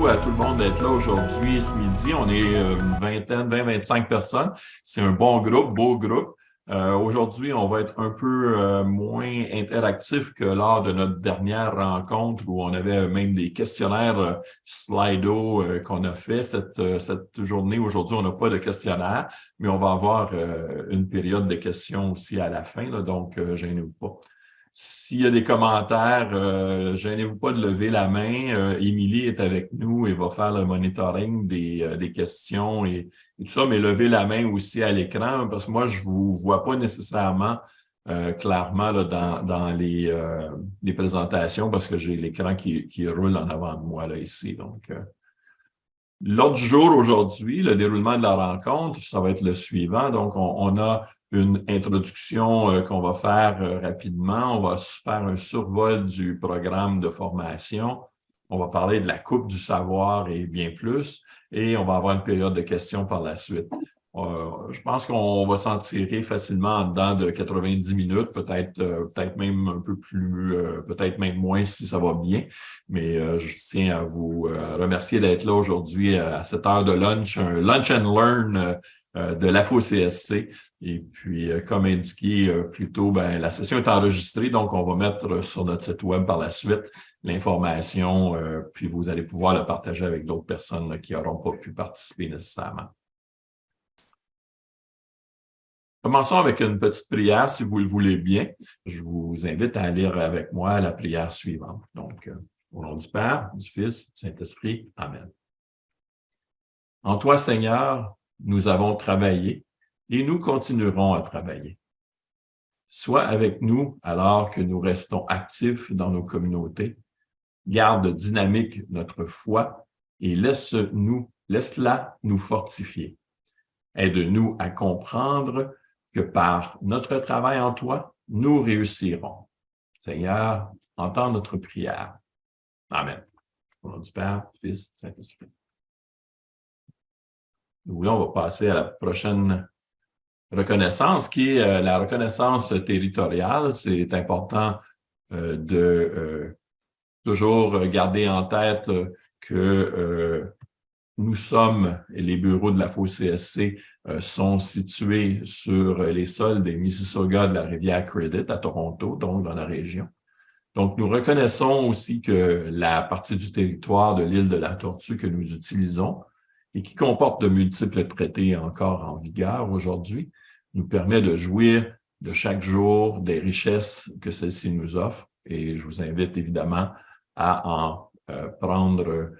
beaucoup à tout le monde d'être là aujourd'hui, ce midi. On est une vingtaine, 20-25 personnes. C'est un bon groupe, beau groupe. Aujourd'hui, on va être un peu moins interactif que lors de notre dernière rencontre où on avait même des questionnaires Slido qu'on a fait cette journée. Aujourd'hui, on n'a pas de questionnaire, mais on va avoir une période de questions aussi à la fin, là, donc gênez-vous pas. S'il y a des commentaires, gênez-vous pas de lever la main. Émilie est avec nous et va faire le monitoring des questions et tout ça, mais levez la main aussi à l'écran parce que moi, je vous vois pas nécessairement clairement là, dans les présentations parce que j'ai l'écran qui roule en avant de moi là ici. Donc, l'ordre du jour aujourd'hui, le déroulement de la rencontre, ça va être le suivant. Donc, on a une introduction qu'on va faire rapidement. On va faire un survol du programme de formation. On va parler de la coupe du savoir et bien plus. Et on va avoir une période de questions par la suite. Je pense qu'on va s'en tirer facilement en dedans de 90 minutes, peut-être même un peu plus, peut-être même moins si ça va bien. Mais je tiens à vous remercier d'être là aujourd'hui à cette heure de lunch, un lunch and learn de l'AFO-CSC. Et puis, comme indiqué plus tôt, la session est enregistrée, donc on va mettre sur notre site web par la suite l'information, puis vous allez pouvoir le partager avec d'autres personnes là, qui n'auront pas pu participer nécessairement. Commençons avec une petite prière, si vous le voulez bien. Je vous invite à lire avec moi la prière suivante. Donc, au nom du Père, du Fils, du Saint-Esprit, Amen. En toi, Seigneur, nous avons travaillé et nous continuerons à travailler. Sois avec nous alors que nous restons actifs dans nos communautés. Garde dynamique notre foi et laisse-la nous fortifier. Aide-nous à comprendre que par notre travail en toi, nous réussirons. Seigneur, entends notre prière. Amen. Au nom du Père, du Fils, du Saint-Esprit. Nous, là, on va passer à la prochaine reconnaissance, qui est la reconnaissance territoriale. C'est important de toujours garder en tête que nous sommes, les bureaux de l'AFO-CSC sont situés sur les sols des Mississauga de la rivière Credit à Toronto, donc dans la région. Donc, nous reconnaissons aussi que la partie du territoire de l'île de la Tortue que nous utilisons et qui comporte de multiples traités encore en vigueur aujourd'hui, nous permet de jouir de chaque jour des richesses que celle-ci nous offre. Et je vous invite évidemment à en prendre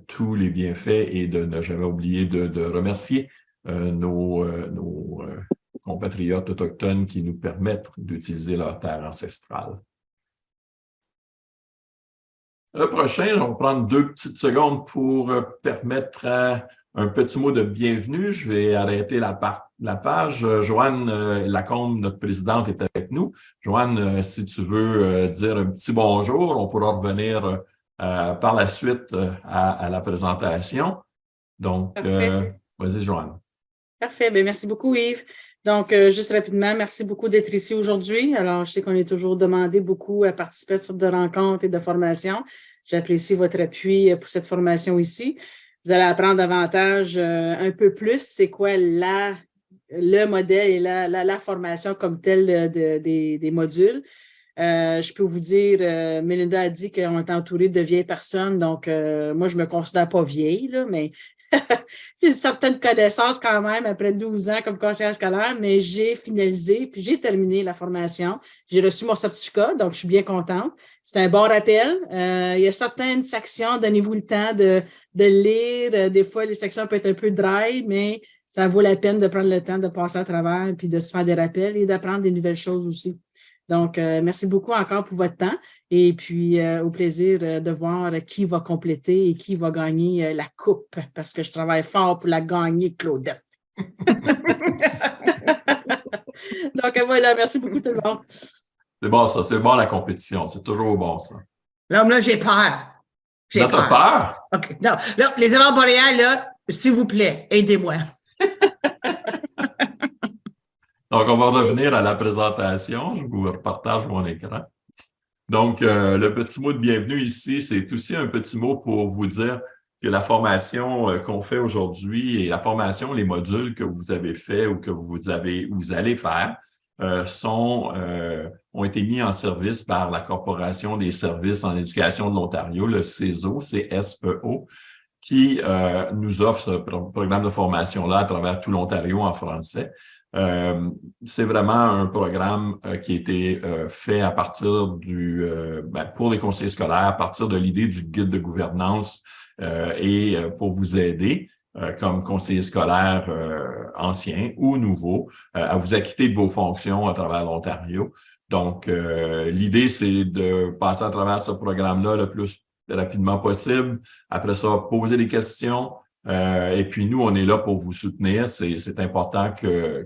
tous les bienfaits et de ne jamais oublier de remercier nos compatriotes autochtones qui nous permettent d'utiliser leur terre ancestrale. Le prochain, on va prendre 2 petites secondes pour permettre un petit mot de bienvenue. Je vais arrêter la page. Joanne Lacombe, notre présidente, est avec nous. Joanne, si tu veux dire un petit bonjour, on pourra revenir par la suite à la présentation. Donc, vas-y, Joanne. Parfait. Bien, merci beaucoup, Yves. Donc, juste rapidement, merci beaucoup d'être ici aujourd'hui. Alors, je sais qu'on est toujours demandé beaucoup à participer à ce type de rencontres et de formations. J'apprécie votre appui pour cette formation ici. Vous allez apprendre davantage un peu plus c'est quoi le modèle et la formation comme telle des modules. Je peux vous dire, Melinda a dit qu'on est entouré de vieilles personnes, donc moi, je ne me considère pas vieille, là, mais j'ai une certaine connaissance quand même après 12 ans comme conseillère scolaire, mais j'ai finalisé puis j'ai terminé la formation. J'ai reçu mon certificat, donc je suis bien contente. C'est un bon rappel. Il y a certaines sections, donnez-vous le temps de lire. Des fois, les sections peuvent être un peu dry, mais ça vaut la peine de prendre le temps de passer à travers puis de se faire des rappels et d'apprendre des nouvelles choses aussi. Donc, merci beaucoup encore pour votre temps et puis au plaisir de voir qui va compléter et qui va gagner la coupe parce que je travaille fort pour la gagner, Claudette. Donc, voilà, merci beaucoup tout le monde. C'est bon ça, c'est bon la compétition, c'est toujours bon ça. Là, j'ai peur. T'as peur? OK. Non, là, les aurores boréales, là, s'il vous plaît, aidez-moi. Donc, on va revenir à la présentation. Je vous repartage mon écran. Donc, le petit mot de bienvenue ici, c'est aussi un petit mot pour vous dire que la formation qu'on fait aujourd'hui et la formation, les modules que vous avez fait ou que vous allez faire ont été mis en service par la Corporation des services en éducation de l'Ontario, le CESO, C-S-E-O, qui nous offre ce programme de formation-là à travers tout l'Ontario en français. C'est vraiment un programme qui a été fait à partir pour les conseillers scolaires, à partir de l'idée du guide de gouvernance et pour vous aider comme conseiller scolaire ancien ou nouveau à vous acquitter de vos fonctions à travers l'Ontario. Donc, l'idée, c'est de passer à travers ce programme-là le plus rapidement possible. Après ça, poser des questions. Et puis, nous, on est là pour vous soutenir. C'est important que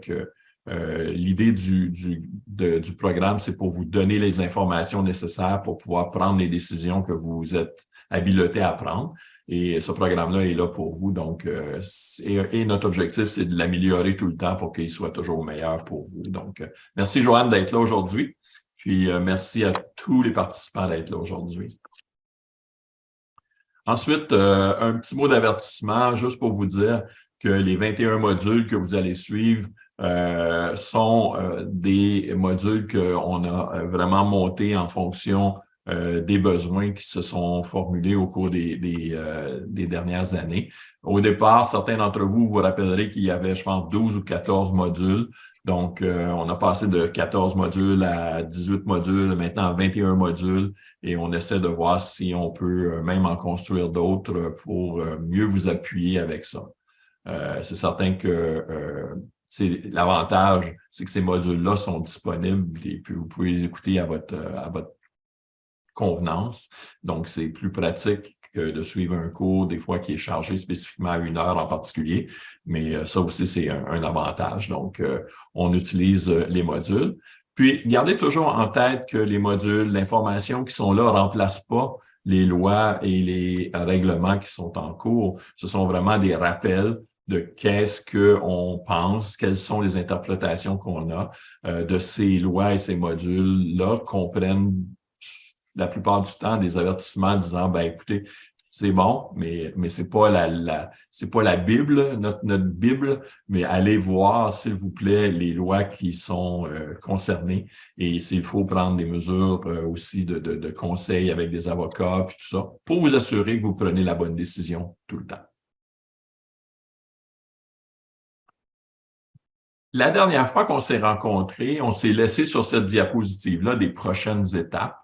l'idée du programme, c'est pour vous donner les informations nécessaires pour pouvoir prendre les décisions que vous êtes habilités à prendre. Et ce programme-là est là pour vous. Donc, et notre objectif, c'est de l'améliorer tout le temps pour qu'il soit toujours meilleur pour vous. Donc, merci Joanne d'être là aujourd'hui. Puis, merci à tous les participants d'être là aujourd'hui. Ensuite, un petit mot d'avertissement, juste pour vous dire que les 21 modules que vous allez suivre sont des modules qu'on a vraiment montés en fonction des besoins qui se sont formulés au cours des dernières années. Au départ, certains d'entre vous vous rappellerez qu'il y avait, je pense, 12 ou 14 modules. Donc, on a passé de 14 modules à 18 modules, maintenant à 21 modules, et on essaie de voir si on peut même en construire d'autres pour mieux vous appuyer avec ça. C'est certain que l'avantage, c'est que ces modules-là sont disponibles et puis vous pouvez les écouter à votre convenance. Donc, c'est plus pratique que de suivre un cours, des fois, qui est chargé spécifiquement à 1 heure en particulier. Mais ça aussi, c'est un avantage. Donc, on utilise les modules. Puis, gardez toujours en tête que les modules d'information qui sont là ne remplacent pas les lois et les règlements qui sont en cours. Ce sont vraiment des rappels de qu'est-ce qu'on pense, quelles sont les interprétations qu'on a de ces lois et ces modules-là, qu'on prenne la plupart du temps des avertissements disant, ben écoutez, c'est bon, mais c'est pas la Bible, notre Bible, mais allez voir, s'il vous plaît, les lois qui sont concernées. Et s'il faut prendre des mesures aussi de conseils avec des avocats, puis tout ça, pour vous assurer que vous prenez la bonne décision tout le temps. La dernière fois qu'on s'est rencontrés, on s'est laissé sur cette diapositive-là des prochaines étapes.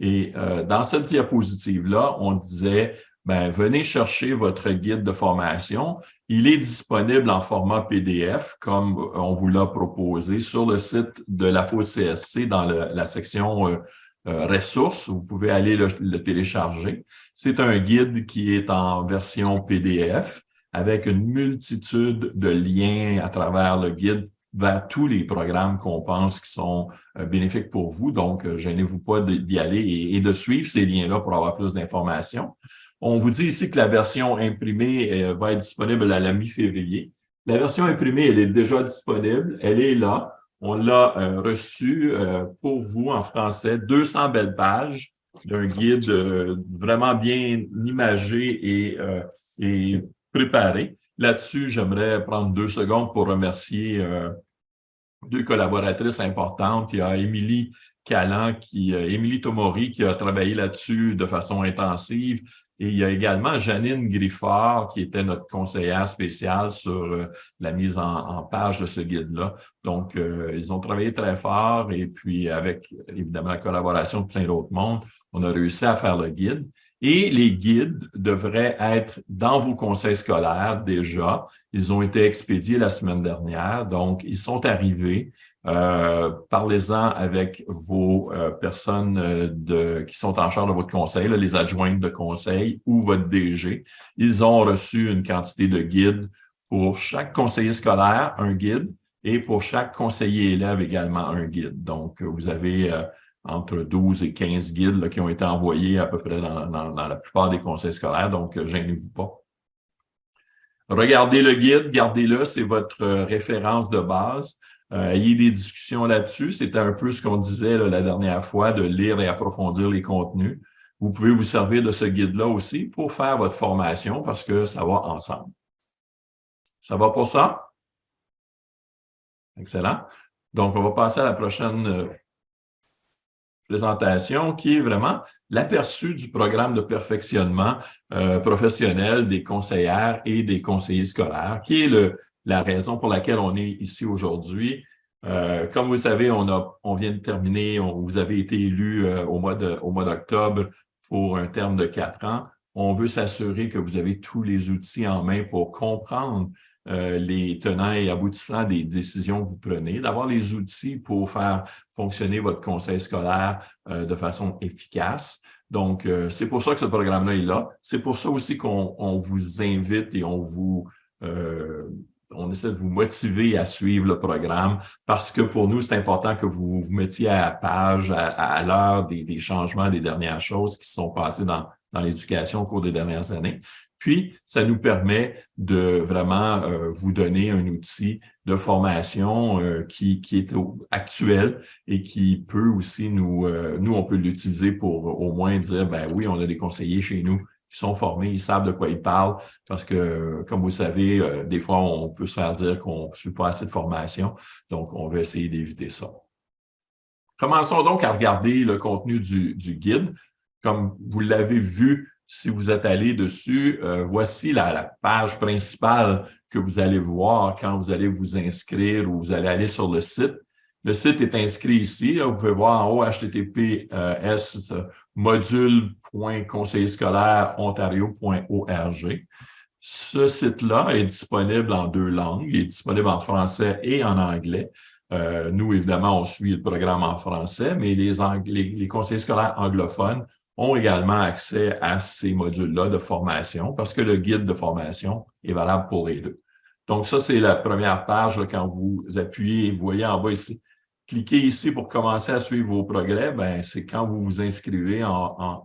Et dans cette diapositive-là, on disait, ben, venez chercher votre guide de formation. Il est disponible en format PDF, comme on vous l'a proposé, sur le site de la FOSCSC dans la section ressources. Vous pouvez aller le télécharger. C'est un guide qui est en version PDF avec une multitude de liens à travers le guide vers tous les programmes qu'on pense qui sont bénéfiques pour vous. Donc, gênez-vous pas d'y aller et de suivre ces liens-là pour avoir plus d'informations. On vous dit ici que la version imprimée va être disponible à la mi-février. La version imprimée, elle est déjà disponible. Elle est là. On l'a reçue pour vous en français. 200 belles pages d'un guide vraiment bien imagé et préparé. Là-dessus, j'aimerais prendre 2 secondes pour remercier 2 collaboratrices importantes. Il y a Émilie Callan, Émilie Tomori, qui a travaillé là-dessus de façon intensive. Et il y a également Janine Griffard, qui était notre conseillère spéciale sur la mise en page de ce guide-là. Donc, ils ont travaillé très fort et puis avec, évidemment, la collaboration de plein d'autres mondes, on a réussi à faire le guide. Et les guides devraient être dans vos conseils scolaires déjà. Ils ont été expédiés la semaine dernière, donc ils sont arrivés. Parlez-en avec vos personnes qui sont en charge de votre conseil, là, les adjointes de conseil ou votre DG. Ils ont reçu une quantité de guides pour chaque conseiller scolaire, un guide, et pour chaque conseiller élève également un guide. Donc, vous avez entre 12 et 15 guides là, qui ont été envoyés à peu près dans la plupart des conseils scolaires, donc gênez-vous pas. Regardez le guide, gardez-le, c'est votre référence de base. Ayez des discussions là-dessus. C'était un peu ce qu'on disait là, la dernière fois, de lire et approfondir les contenus. Vous pouvez vous servir de ce guide-là aussi pour faire votre formation parce que ça va ensemble. Ça va pour ça? Excellent. Donc, on va passer à la prochaine présentation qui est vraiment l'aperçu du programme de perfectionnement professionnel des conseillères et des conseillers scolaires, qui est la raison pour laquelle on est ici aujourd'hui. Comme vous le savez, on vient de terminer, vous avez été élu au mois d'octobre pour un terme de 4 ans. On veut s'assurer que vous avez tous les outils en main pour comprendre les tenants et aboutissants des décisions que vous prenez, d'avoir les outils pour faire fonctionner votre conseil scolaire de façon efficace. Donc, c'est pour ça que ce programme-là est là. C'est pour ça aussi qu'on vous invite et on essaie de vous motiver à suivre le programme parce que pour nous, c'est important que vous vous mettiez à la page, à l'heure des changements, des dernières choses qui se sont passées dans l'éducation au cours des dernières années. Puis, ça nous permet de vraiment vous donner un outil de formation qui est actuel et qui peut aussi nous, on peut l'utiliser pour au moins dire, ben oui, on a des conseillers chez nous qui sont formés, ils savent de quoi ils parlent parce que, comme vous le savez, des fois, on peut se faire dire qu'on ne suit pas assez de formation. Donc, on va essayer d'éviter ça. Commençons donc à regarder le contenu du guide. Comme vous l'avez vu, si vous êtes allé dessus, voici la page principale que vous allez voir quand vous allez vous inscrire ou vous allez aller sur le site. Le site est inscrit ici. Là, vous pouvez voir en haut https module.conseillerscolaire-ontario.org. Ce site-là est disponible en 2 langues. Il est disponible en français et en anglais. Nous, évidemment, on suit le programme en français, mais les conseillers scolaires anglophones ont également accès à ces modules-là de formation parce que le guide de formation est valable pour les deux. Donc, ça, c'est la première page là, quand vous appuyez, vous voyez en bas ici. Cliquez ici pour commencer à suivre vos progrès. Ben, c'est quand vous vous inscrivez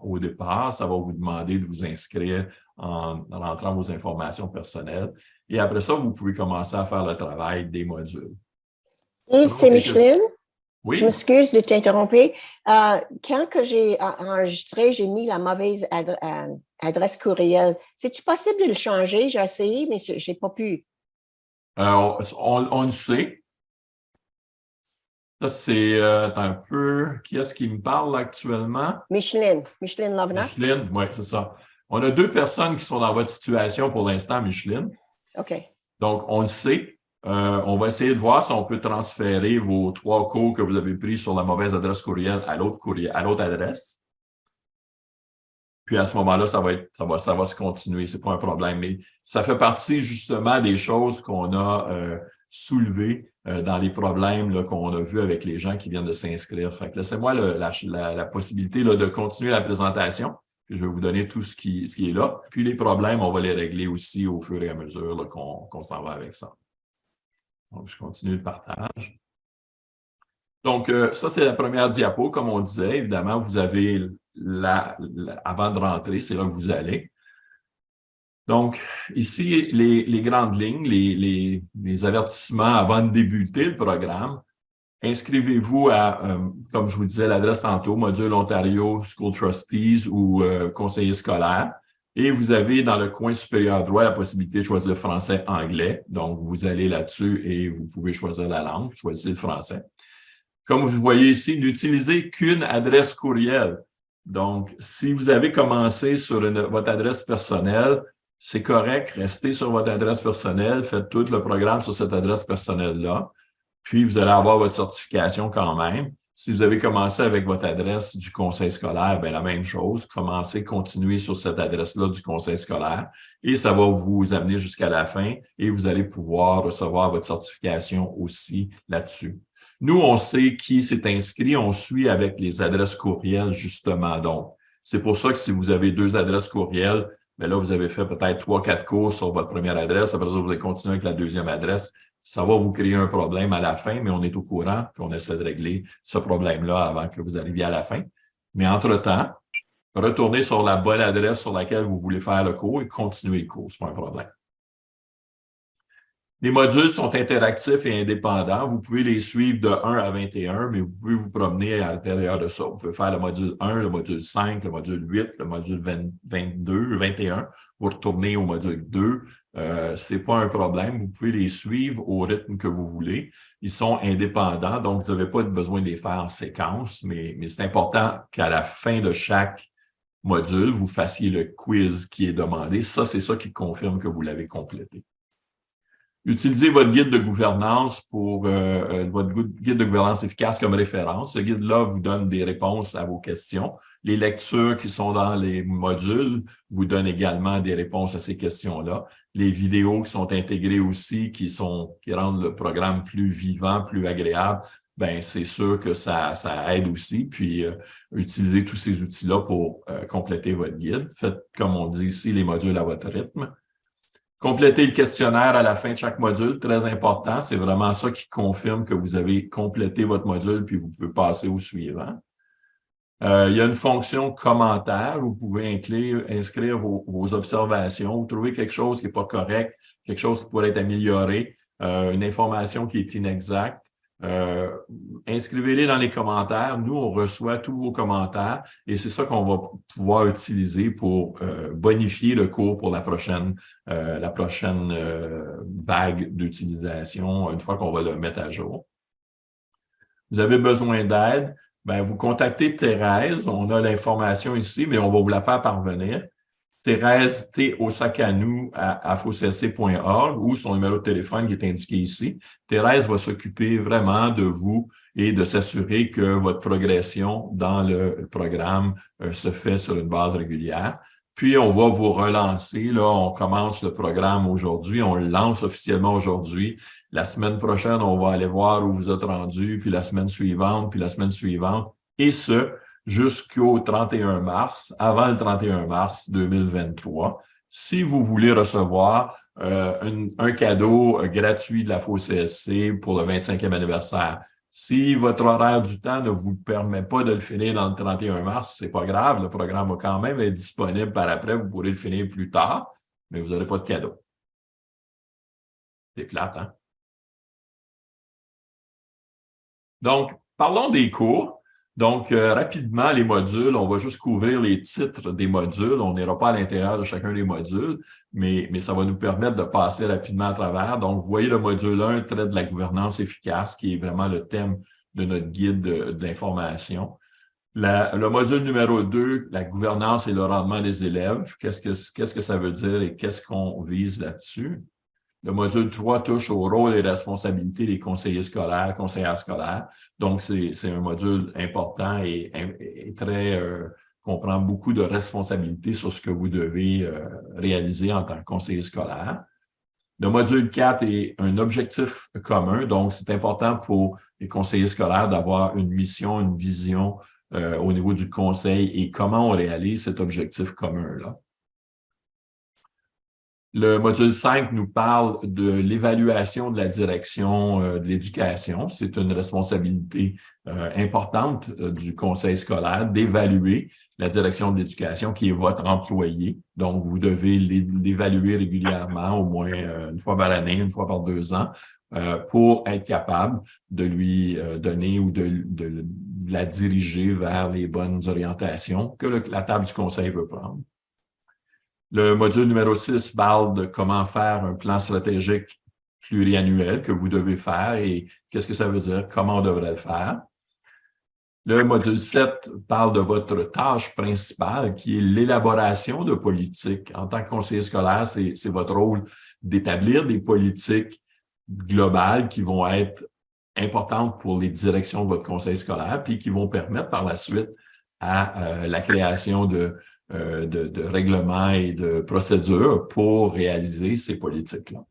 au départ, ça va vous demander de vous inscrire en rentrant vos informations personnelles. Et après ça, vous pouvez commencer à faire le travail des modules. Et c'est Micheline. Oui. Je m'excuse de t'interrompre. Quand que j'ai enregistré, j'ai mis la mauvaise adresse courriel. C'est-tu possible de le changer? J'ai essayé, mais je n'ai pas pu. On le sait. Ça, c'est un peu... Qui est-ce qui me parle actuellement? Micheline Lovena. Micheline, oui, c'est ça. On a 2 personnes qui sont dans votre situation pour l'instant, Micheline. OK. Donc, on le sait. On va essayer de voir si on peut transférer vos 3 cours que vous avez pris sur la mauvaise adresse courriel à l'autre adresse. Puis à ce moment-là, ça va se continuer, c'est pas un problème. Mais ça fait partie justement des choses qu'on a soulevées dans les problèmes là, qu'on a vus avec les gens qui viennent de s'inscrire. Fait que laissez-moi la possibilité là, de continuer la présentation. Puis je vais vous donner tout ce qui est là. Puis les problèmes, on va les régler aussi au fur et à mesure là, qu'on s'en va avec ça. Donc, je continue le partage. Donc, ça, c'est la première diapo. Comme on disait, évidemment, vous avez avant de rentrer, c'est là que vous allez. Donc, ici, les grandes lignes, les avertissements avant de débuter le programme. Inscrivez-vous à, comme je vous disais, l'adresse tantôt, Module Ontario School Trustees ou conseiller scolaire. Et vous avez dans le coin supérieur droit la possibilité de choisir français-anglais. Donc, vous allez là-dessus et vous pouvez choisir la langue. Choisissez le français. Comme vous voyez ici, n'utilisez qu'une adresse courriel. Donc, si vous avez commencé sur votre adresse personnelle, c'est correct, restez sur votre adresse personnelle, faites tout le programme sur cette adresse personnelle-là. Puis, vous allez avoir votre certification quand même. Si vous avez commencé avec votre adresse du conseil scolaire, bien, la même chose. Continuez sur cette adresse-là du conseil scolaire et ça va vous amener jusqu'à la fin et vous allez pouvoir recevoir votre certification aussi là-dessus. Nous, on sait qui s'est inscrit, on suit avec les adresses courriels, justement. Donc, c'est pour ça que si vous avez 2 adresses courriels, bien là, vous avez fait peut-être 3-4 cours sur votre première adresse. Après ça, vous allez continuer avec la deuxième adresse. Ça va vous créer un problème à la fin, mais on est au courant, puis on essaie de régler ce problème-là avant que vous arriviez à la fin. Mais entre-temps, retournez sur la bonne adresse sur laquelle vous voulez faire le cours et continuez le cours, c'est pas un problème. Les modules sont interactifs et indépendants. Vous pouvez les suivre de 1 à 21, mais vous pouvez vous promener à l'intérieur de ça. Vous pouvez faire le module 1, le module 5, le module 8, le module 22, 21. Vous retournez au module 2. C'est pas un problème. Vous pouvez les suivre au rythme que vous voulez. Ils sont indépendants, donc vous n'avez pas besoin de les faire en séquence, mais c'est important qu'à la fin de chaque module, vous fassiez le quiz qui est demandé. Ça, c'est ça qui confirme que vous l'avez complété. Utilisez votre guide de gouvernance pour votre guide de gouvernance efficace comme référence. Ce guide-là vous donne des réponses à vos questions. Les lectures qui sont dans les modules vous donnent également des réponses à ces questions-là. Les vidéos qui sont intégrées aussi, qui rendent le programme plus vivant, plus agréable, ben c'est sûr que ça aide aussi. Puis, utilisez tous ces outils-là pour compléter votre guide. Faites, comme on dit ici, les modules à votre rythme. Complétez le questionnaire à la fin de chaque module, très important. C'est vraiment ça qui confirme que vous avez complété votre module puis vous pouvez passer au suivant. Il y a une fonction commentaire. Vous pouvez inscrire vos observations. Vous trouvez quelque chose qui n'est pas correct, quelque chose qui pourrait être amélioré, une information qui est inexacte. Inscrivez-les dans les commentaires. Nous, on reçoit tous vos commentaires et c'est ça qu'on va pouvoir utiliser pour bonifier le cours pour la prochaine vague d'utilisation une fois qu'on va le mettre à jour. Vous avez besoin d'aide, ben vous contactez Thérèse. On a l'information ici, mais on va vous la faire parvenir. Thérèse T-Osakanou@focc.org ou son numéro de téléphone qui est indiqué ici. Thérèse va s'occuper vraiment de vous et de s'assurer que votre progression dans le programme se fait sur une base régulière. Puis, on va vous relancer. Là, on commence le programme aujourd'hui. On le lance officiellement aujourd'hui. La semaine prochaine, on va aller voir où vous êtes rendu, puis la semaine suivante, et ce, jusqu'au 31 mars, avant le 31 mars 2023. Si vous voulez recevoir un cadeau gratuit de la FOCSC pour le 25e anniversaire, si votre horaire du temps ne vous permet pas de le finir dans le 31 mars, c'est pas grave, le programme va quand même être disponible par après, vous pourrez le finir plus tard, mais vous n'aurez pas de cadeau. C'est plate, hein? Donc, parlons des cours. Donc, rapidement, les modules, on va juste couvrir les titres des modules. On n'ira pas à l'intérieur de chacun des modules, mais ça va nous permettre de passer rapidement à travers. Donc, vous voyez le module 1, traite de la gouvernance efficace, qui est vraiment le thème de notre guide de l'information. Le module numéro 2, la gouvernance et le rendement des élèves. Qu'est-ce que ça veut dire et qu'est-ce qu'on vise là-dessus? Le module 3 touche au rôle et responsabilités des conseillers scolaires, conseillères scolaires. Donc, c'est un module important et très comprend beaucoup de responsabilités sur ce que vous devez réaliser en tant que conseiller scolaire. Le module 4 est un objectif commun. Donc, c'est important pour les conseillers scolaires d'avoir une mission, une vision au niveau du conseil et comment on réalise cet objectif commun-là. Le module 5 nous parle de l'évaluation de la direction de l'éducation. C'est une responsabilité importante du conseil scolaire d'évaluer la direction de l'éducation qui est votre employé. Donc, vous devez l'évaluer régulièrement, au moins une fois par année, une fois par 2 ans, pour être capable de lui donner ou de la diriger vers les bonnes orientations que la table du conseil veut prendre. Le module numéro 6 parle de comment faire un plan stratégique pluriannuel que vous devez faire et qu'est-ce que ça veut dire, comment on devrait le faire. Le module 7 parle de votre tâche principale qui est l'élaboration de politiques. En tant que conseiller scolaire, c'est votre rôle d'établir des politiques globales qui vont être importantes pour les directions de votre conseil scolaire puis qui vont permettre par la suite à la création de règlements et de procédures pour réaliser ces politiques-là.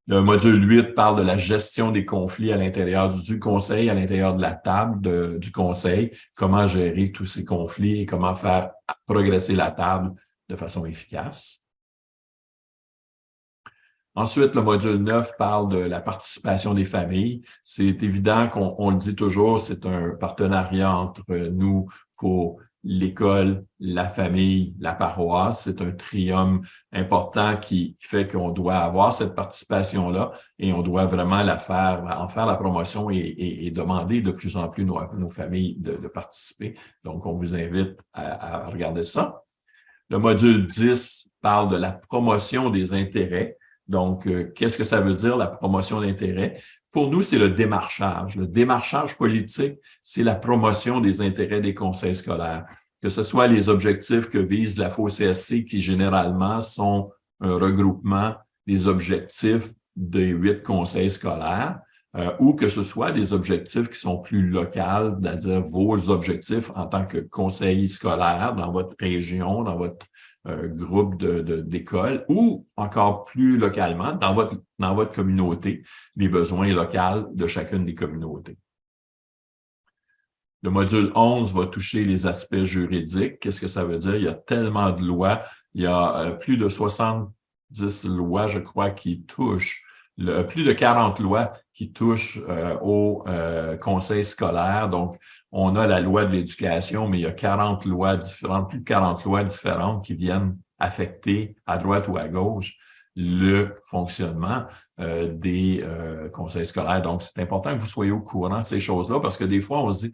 Le module 8 parle de la gestion des conflits à l'intérieur du conseil, à l'intérieur de la table du conseil, comment gérer tous ces conflits et comment faire progresser la table de façon efficace. Ensuite, le module 9 parle de la participation des familles. C'est évident qu'on le dit toujours, c'est un partenariat entre nous pour l'école, la famille, la paroisse. C'est un trium important qui fait qu'on doit avoir cette participation-là et on doit vraiment en faire la promotion et demander de plus en plus nos familles de participer. Donc, on vous invite à regarder ça. Le module 10 parle de la promotion des intérêts. Donc, qu'est-ce que ça veut dire, la promotion d'intérêts? Pour nous, c'est le démarchage. Le démarchage politique, c'est la promotion des intérêts des conseils scolaires, que ce soit les objectifs que vise la FOCSC, qui généralement sont un regroupement des objectifs des 8 conseils scolaires, ou que ce soit des objectifs qui sont plus locaux, c'est-à-dire vos objectifs en tant que conseil scolaire dans votre région, dans votre groupe d'école, ou encore plus localement, dans votre communauté, les besoins locaux de chacune des communautés. Le module 11 va toucher les aspects juridiques. Qu'est-ce que ça veut dire? Il y a tellement de lois. Il y a plus de 70 lois, je crois, qui touchent plus de 40 lois qui touchent au conseil scolaire. Donc, on a la loi de l'éducation, mais il y a 40 lois différentes, plus de 40 lois différentes qui viennent affecter à droite ou à gauche le fonctionnement des conseils scolaires. Donc, c'est important que vous soyez au courant de ces choses-là parce que des fois, on se dit,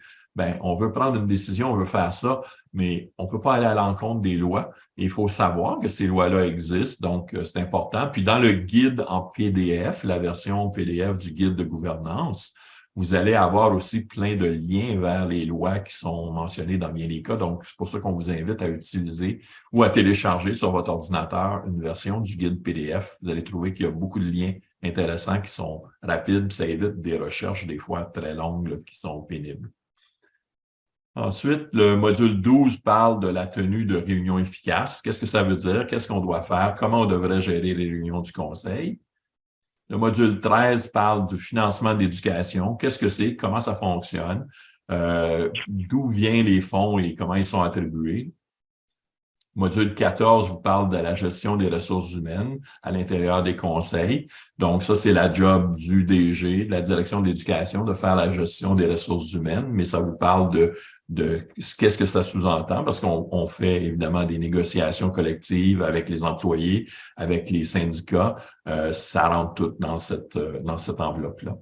on veut prendre une décision, on veut faire ça, mais on ne peut pas aller à l'encontre des lois. Et il faut savoir que ces lois-là existent, donc c'est important. Puis dans le guide en PDF, la version PDF du guide de gouvernance, vous allez avoir aussi plein de liens vers les lois qui sont mentionnées dans bien des cas. Donc, c'est pour ça qu'on vous invite à utiliser ou à télécharger sur votre ordinateur une version du guide PDF. Vous allez trouver qu'il y a beaucoup de liens intéressants qui sont rapides, puis ça évite des recherches des fois très longues là, qui sont pénibles. Ensuite, le module 12 parle de la tenue de réunions efficaces. Qu'est-ce que ça veut dire? Qu'est-ce qu'on doit faire? Comment on devrait gérer les réunions du conseil? Le module 13 parle du financement de l'éducation. Qu'est-ce que c'est? Comment ça fonctionne? D'où viennent les fonds et comment ils sont attribués? Module 14 vous parle de la gestion des ressources humaines à l'intérieur des conseils. Donc, ça, c'est la job du DG, de la direction de l'éducation, de faire la gestion des ressources humaines, mais ça vous parle de qu'est-ce que ça sous-entend, parce qu'on fait évidemment des négociations collectives avec les employés, avec les syndicats. Ça rentre tout dans cette enveloppe-là.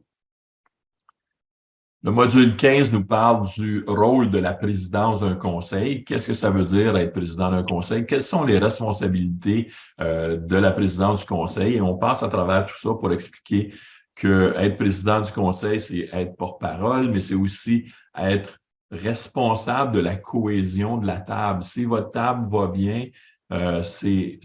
Le module 15 nous parle du rôle de la présidence d'un conseil. Qu'est-ce que ça veut dire être président d'un conseil? Quelles sont les responsabilités de la présidence du conseil? Et on passe à travers tout ça pour expliquer que être président du conseil, c'est être porte-parole, mais c'est aussi être responsable de la cohésion de la table. Si votre table va bien, c'est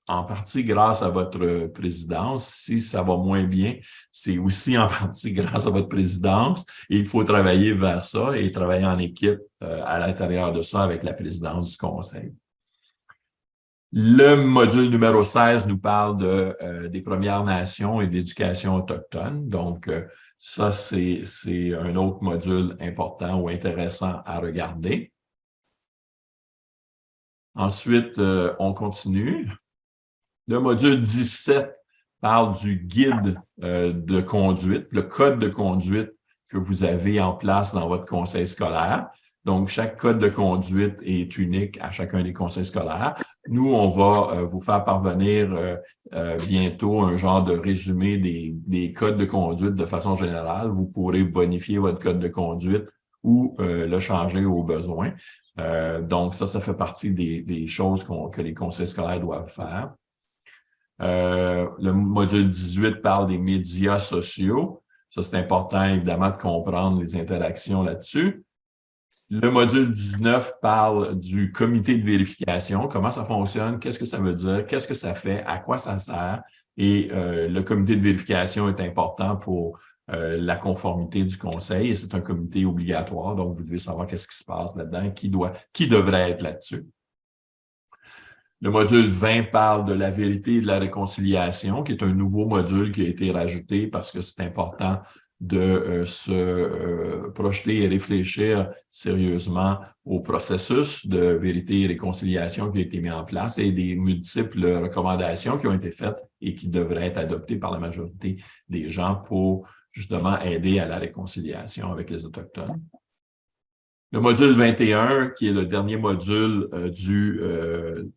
en partie grâce à votre présidence. Si ça va moins bien, c'est aussi en partie grâce à votre présidence. Et il faut travailler vers ça et travailler en équipe à l'intérieur de ça avec la présidence du conseil. Le module numéro 16 nous parle des Premières Nations et d'éducation autochtone. Donc, ça, c'est un autre module important ou intéressant à regarder. Ensuite, on continue. Le module 17 parle du guide de conduite, le code de conduite que vous avez en place dans votre conseil scolaire. Donc, chaque code de conduite est unique à chacun des conseils scolaires. Nous, on va vous faire parvenir bientôt un genre de résumé des codes de conduite de façon générale. Vous pourrez bonifier votre code de conduite ou le changer au besoin. Donc, ça fait partie des choses que les conseils scolaires doivent faire. Le module 18 parle des médias sociaux. Ça, c'est important, évidemment, de comprendre les interactions là-dessus. Le module 19 parle du comité de vérification. Comment ça fonctionne? Qu'est-ce que ça veut dire? Qu'est-ce que ça fait? À quoi ça sert? Et le comité de vérification est important pour la conformité du conseil et c'est un comité obligatoire. Donc, vous devez savoir qu'est-ce qui se passe là-dedans, qui devrait être là-dessus. Le module 20 parle de la vérité et de la réconciliation, qui est un nouveau module qui a été rajouté parce que c'est important de se projeter et réfléchir sérieusement au processus de vérité et réconciliation qui a été mis en place et des multiples recommandations qui ont été faites et qui devraient être adoptées par la majorité des gens pour justement aider à la réconciliation avec les Autochtones. Le module 21, qui est le dernier module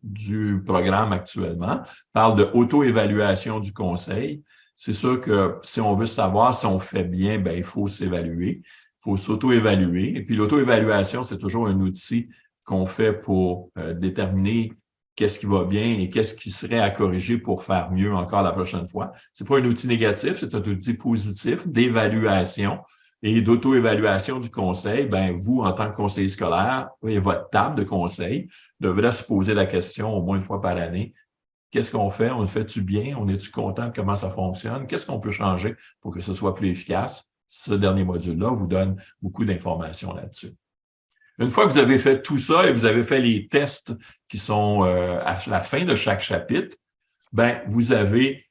du programme actuellement, parle de auto-évaluation du conseil. C'est sûr que si on veut savoir si on fait bien, ben il faut s'évaluer, il faut s'auto-évaluer. Et puis l'auto-évaluation, c'est toujours un outil qu'on fait pour déterminer qu'est-ce qui va bien et qu'est-ce qui serait à corriger pour faire mieux encore la prochaine fois. C'est pas un outil négatif, c'est un outil positif d'évaluation. Et d'auto-évaluation du conseil, ben vous, en tant que conseiller scolaire, et votre table de conseil devrait se poser la question au moins une fois par année. Qu'est-ce qu'on fait? On le fait-tu bien? On est-tu content de comment ça fonctionne? Qu'est-ce qu'on peut changer pour que ce soit plus efficace? Ce dernier module-là vous donne beaucoup d'informations là-dessus. Une fois que vous avez fait tout ça et vous avez fait les tests qui sont à la fin de chaque chapitre, ben vous avez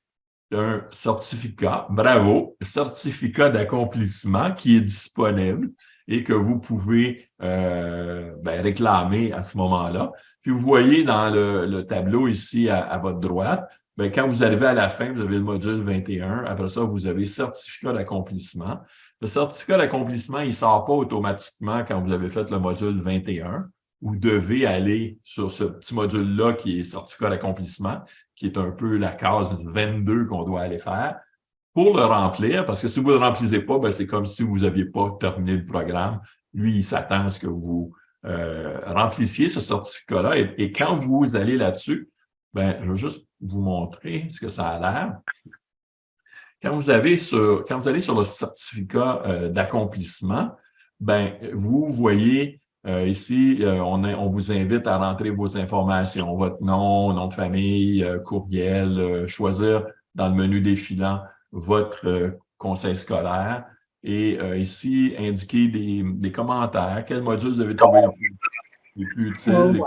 un certificat, bravo, certificat d'accomplissement qui est disponible et que vous pouvez réclamer à ce moment-là. Puis vous voyez dans le tableau ici à votre droite, ben, quand vous arrivez à la fin, vous avez le module 21. Après ça, vous avez certificat d'accomplissement. Le certificat d'accomplissement, il ne sort pas automatiquement quand vous avez fait le module 21. Vous devez aller sur ce petit module-là qui est certificat d'accomplissement, qui est un peu la case 22 qu'on doit aller faire, pour le remplir, parce que si vous ne le remplissez pas, ben, c'est comme si vous n'aviez pas terminé le programme. Lui, il s'attend à ce que vous remplissiez ce certificat-là. Et quand vous allez là-dessus, ben, je vais juste vous montrer ce que ça a l'air. Quand vous allez sur le certificat d'accomplissement, ben, vous voyez ici, on vous invite à rentrer vos informations, votre nom de famille, courriel, choisir dans le menu défilant votre conseil scolaire et ici, indiquer des commentaires, quels modules vous avez trouvé les plus utiles,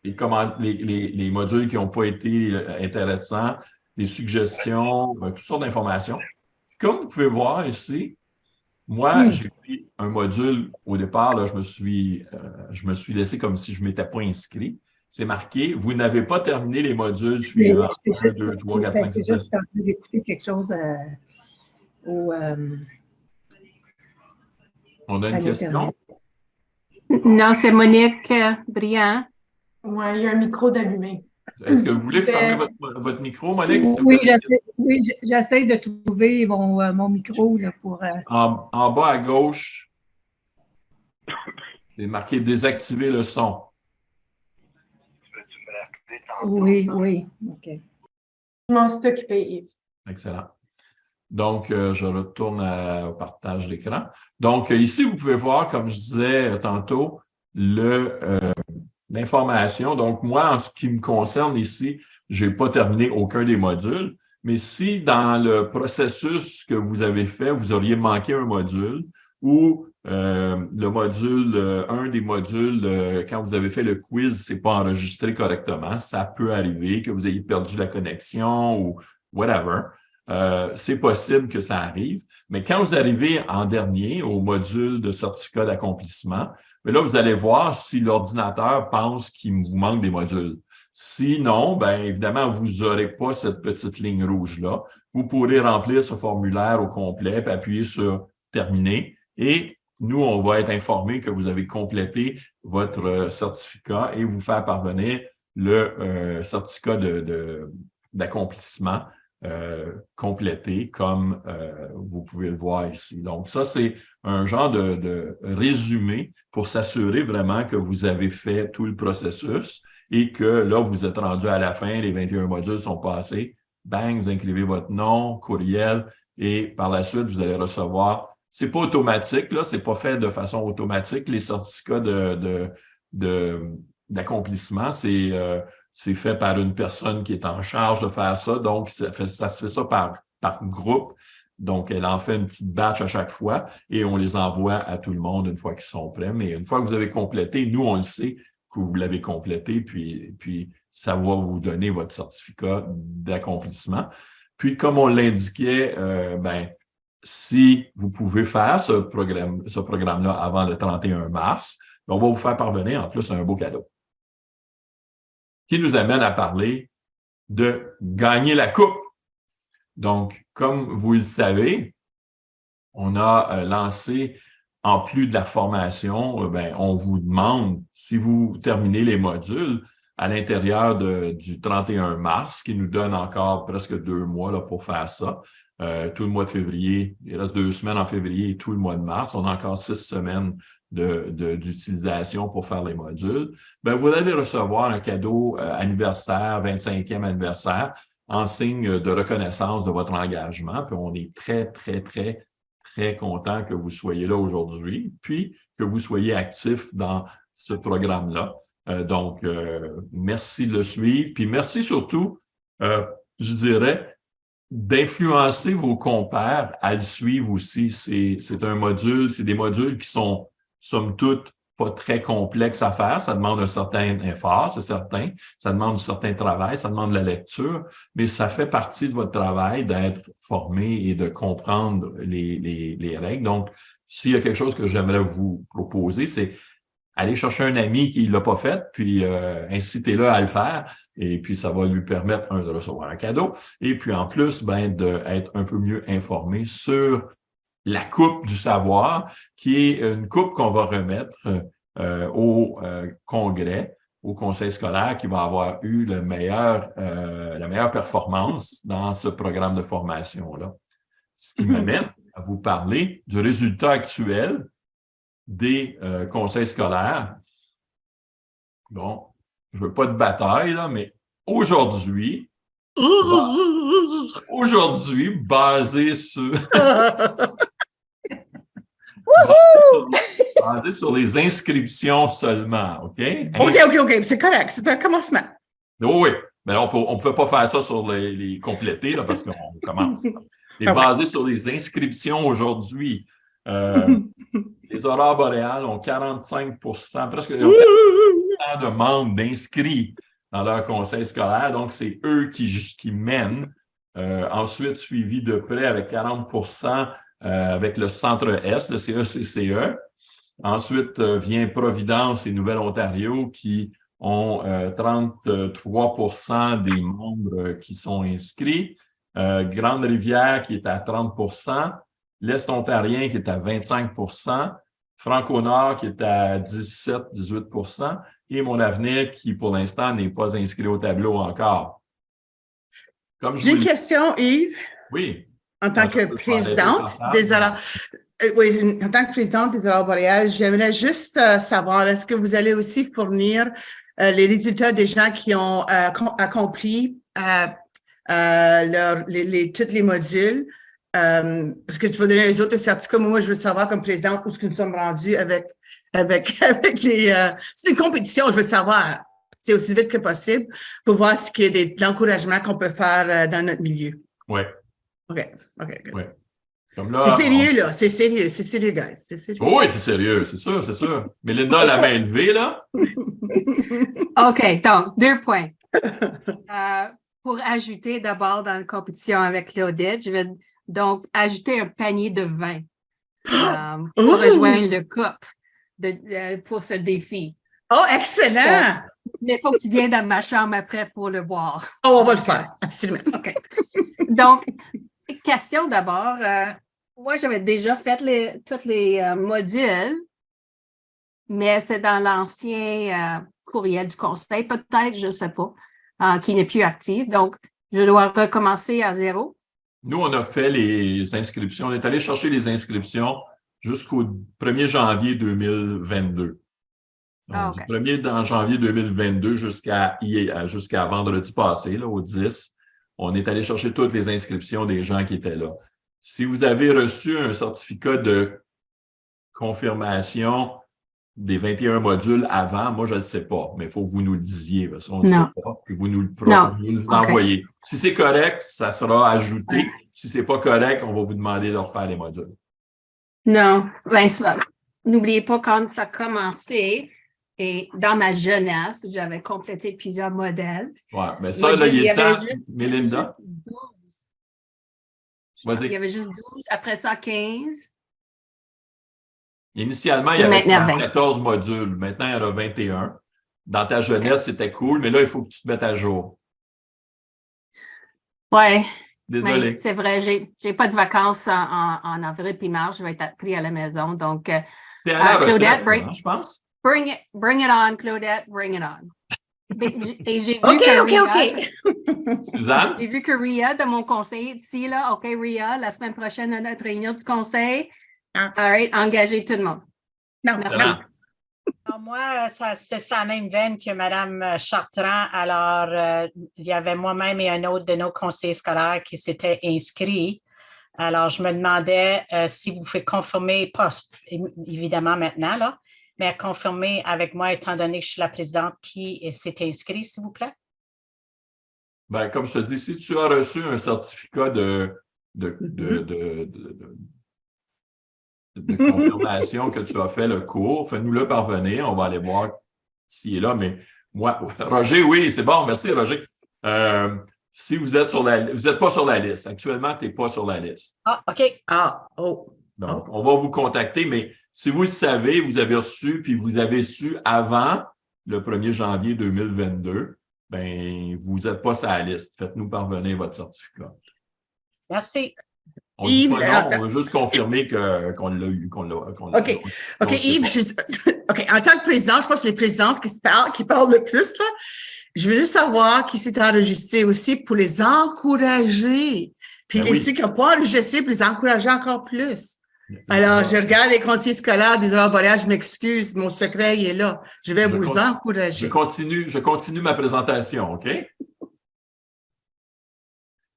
Oh, wow. les modules qui n'ont pas été intéressants, des suggestions, toutes sortes d'informations. Comme vous pouvez voir ici, moi, j'ai pris un module au départ, là, je me suis laissé comme si je ne m'étais pas inscrit. C'est marqué, vous n'avez pas terminé les modules suivants. 1, 2, 3, 4, 5, 6, 7. Je suis en train d'écouter quelque chose On a une question? Non, c'est Monique Briand. Oui, il y a un micro d'allumé. Est-ce que vous voulez fermer votre micro, Monique? Oui, j'essaie de trouver mon micro là, pour. En bas à gauche, c'est marqué désactiver le son. Oui, OK. Je m'en suis occupée, Yves. Excellent. Donc, je retourne au partage d'écran. Donc, ici, vous pouvez voir, comme je disais tantôt, l'information. Donc, moi, en ce qui me concerne ici, je n'ai pas terminé aucun des modules, mais si dans le processus que vous avez fait, vous auriez manqué un module ou le module, un des modules, quand vous avez fait le quiz, c'est pas enregistré correctement, ça peut arriver que vous ayez perdu la connexion ou whatever. C'est possible que ça arrive, mais quand vous arrivez en dernier au module de certificat d'accomplissement, mais là, vous allez voir si l'ordinateur pense qu'il vous manque des modules. Sinon, bien évidemment, vous n'aurez pas cette petite ligne rouge-là. Vous pourrez remplir ce formulaire au complet, puis appuyer sur « Terminer » et nous, on va être informés que vous avez complété votre certificat et vous faire parvenir le certificat d'accomplissement complété comme vous pouvez le voir ici. Donc, ça, c'est un genre de résumé pour s'assurer vraiment que vous avez fait tout le processus et que là, vous êtes rendu à la fin, les 21 modules sont passés, bang, vous inscrivez votre nom, courriel et par la suite, vous allez recevoir. C'est pas automatique, là, c'est pas fait de façon automatique. Les certificats d'accomplissement, c'est fait par une personne qui est en charge de faire ça. Donc, ça se fait ça par groupe. Donc, elle en fait une petite batch à chaque fois et on les envoie à tout le monde une fois qu'ils sont prêts. Mais une fois que vous avez complété, nous, on le sait que vous l'avez complété, puis ça va vous donner votre certificat d'accomplissement. Puis, comme on l'indiquait, si vous pouvez faire ce programme-là avant le 31 mars, on va vous faire parvenir en plus un beau cadeau qui nous amène à parler de gagner la coupe. Donc, comme vous le savez, on a lancé en plus de la formation, ben, on vous demande, si vous terminez les modules à l'intérieur du 31 mars, qui nous donne encore presque 2 mois là, pour faire ça, tout le mois de février, il reste 2 semaines en février et tout le mois de mars, on a encore 6 semaines d'utilisation pour faire les modules, ben, vous allez recevoir un cadeau anniversaire, 25e anniversaire, en signe de reconnaissance de votre engagement. Puis on est très, très, très, très content que vous soyez là aujourd'hui, puis que vous soyez actifs dans ce programme-là. Donc, merci de le suivre. Puis merci surtout, je dirais, d'influencer vos compères à le suivre aussi. C'est un module, c'est des modules qui sont, somme toute, pas très complexes à faire. Ça demande un certain effort, c'est certain. Ça demande un certain travail, ça demande de la lecture, mais ça fait partie de votre travail d'être formé et de comprendre les règles. Donc, s'il y a quelque chose que j'aimerais vous proposer, c'est aller chercher un ami qui ne l'a pas fait, puis incitez-le à le faire, et puis ça va lui permettre, de recevoir un cadeau, et puis en plus, ben, d'être un peu mieux informé sur la coupe du savoir, qui est une coupe qu'on va remettre au congrès, au conseil scolaire, qui va avoir eu la meilleure performance dans ce programme de formation-là. Ce qui m'amène à vous parler du résultat actuel des conseils scolaires. Bon, je veux pas de bataille, là, mais aujourd'hui, basé sur les inscriptions seulement, OK? OK, c'est correct, c'est un commencement. Oui, mais on ne pouvait pas faire ça sur les complétés, là, parce qu'on commence. Et basé sur les inscriptions aujourd'hui, les aurores boréales ont 45 presque 40% de membres d'inscrits dans leur conseil scolaire, donc c'est eux qui mènent. Ensuite, suivi de près avec 40% avec le Centre S, le CECCE. Ensuite, vient Providence et Nouvelle-Ontario qui ont 33% des membres qui sont inscrits. Grande-Rivière qui est à 30%. L'Est ontarien qui est à 25%. Franco-Nord qui est à 17-18%. Et Mon Avenir qui, pour l'instant, n'est pas inscrit au tableau encore. J'ai une question, Yves. Oui. En tant que présidente des aurores. Oui, en tant que présidente des aurores boréales, j'aimerais juste savoir, est-ce que vous allez aussi fournir les résultats des gens qui ont accompli tous les modules? Parce que tu vas donner aux autres un certificat. Moi, je veux savoir, comme présidente, où est-ce que nous sommes rendus avec les... c'est une compétition, je veux savoir. C'est aussi vite que possible pour voir ce qu'il y a de l'encouragement qu'on peut faire dans notre milieu. Oui. OK. Ouais. Comme là, c'est sérieux, là. C'est sérieux, guys. C'est sérieux. Oui, c'est sérieux, c'est sûr. Mélinda a la main levée, là. OK, donc, 2 points. Pour ajouter d'abord dans la compétition avec Claudette, je vais donc ajouter un panier de vin pour rejoindre le COP pour ce défi. Oh, excellent! Mais il faut que tu viennes dans ma chambre après pour le boire. Oh, on va le faire, absolument. OK. Donc, question d'abord. Moi, j'avais déjà fait tous les modules, mais c'est dans l'ancien courriel du conseil, peut-être, je ne sais pas, qui n'est plus actif. Donc, je dois recommencer à zéro. Nous, on a fait les inscriptions. On est allé chercher les inscriptions jusqu'au 1er janvier 2022. Donc, du 1er janvier 2022 jusqu'à vendredi passé, là, au 10, on est allé chercher toutes les inscriptions des gens qui étaient là. Si vous avez reçu un certificat de confirmation des 21 modules avant, moi, je ne le sais pas, mais il faut que vous nous le disiez, parce qu'on ne le sait pas, puis vous nous l'envoyez. Si c'est correct, ça sera ajouté. Si ce n'est pas correct, on va vous demander de refaire les modules. Non, n'oubliez pas quand ça a commencé. Et dans ma jeunesse, j'avais complété plusieurs modèles. Oui, mais ça, là, il est temps, Mélinda. Vas-y. Il y avait juste 12, après ça, 15. Initialement, il y avait 14 modules. Maintenant, il y en a 21. Dans ta jeunesse, c'était cool, mais là, il faut que tu te mettes à jour. Oui. Désolé. Oui, c'est vrai, j'ai pas de vacances en avril puis mars, je vais être pris à la maison. Donc, T'es à la Claudette, retraite, hein, je pense. bring it on, Claudette, bring it on. Et j'ai vu OK, que OK, Ria, OK. Suzanne? j'ai vu que Ria, de mon conseil ici, là, OK, Ria, la semaine prochaine, à notre réunion du conseil, Ah. all right, engagez tout le monde. Non, Merci. non. Alors, moi, c'est la même veine que Mme Chartrand. Alors, il y avait moi-même et un autre de nos conseillers scolaires qui s'étaient inscrits. Alors, je me demandais si vous pouvez confirmer, pas évidemment maintenant, là, mais confirmer avec moi, étant donné que je suis la présidente, qui s'est inscrit, s'il vous plaît. Ben, comme je te dis, si tu as reçu un certificat de confirmation que tu as fait le cours, fais-nous-le parvenir. On va aller voir s'il est là. Mais moi, Roger, oui, c'est bon. Merci, Roger. Si vous êtes vous n'êtes pas sur la liste. Actuellement, tu n'es pas sur la liste. Ah, OK. Ah, oh. Donc, on va vous contacter, mais si vous le savez, vous avez reçu, puis vous avez su avant le 1er janvier 2022, ben, vous n'êtes pas sur la liste. Faites-nous parvenir votre certificat. Merci. On dit Yves, pas non, on veut juste confirmer qu'on l'a eu, qu'on l'a. OK. OK, Yves, OK, en tant que président, je pense que c'est les présidences qui parlent le plus, là. Je veux juste savoir qui s'est enregistré aussi pour les encourager. Puis Ben oui. ceux qui n'ont pas enregistré, pour les encourager encore plus. Alors, je regarde les conseillers scolaires des Aurores boréales, je m'excuse, mon secret il est là. Je vais vous encourager. Je continue ma présentation, OK?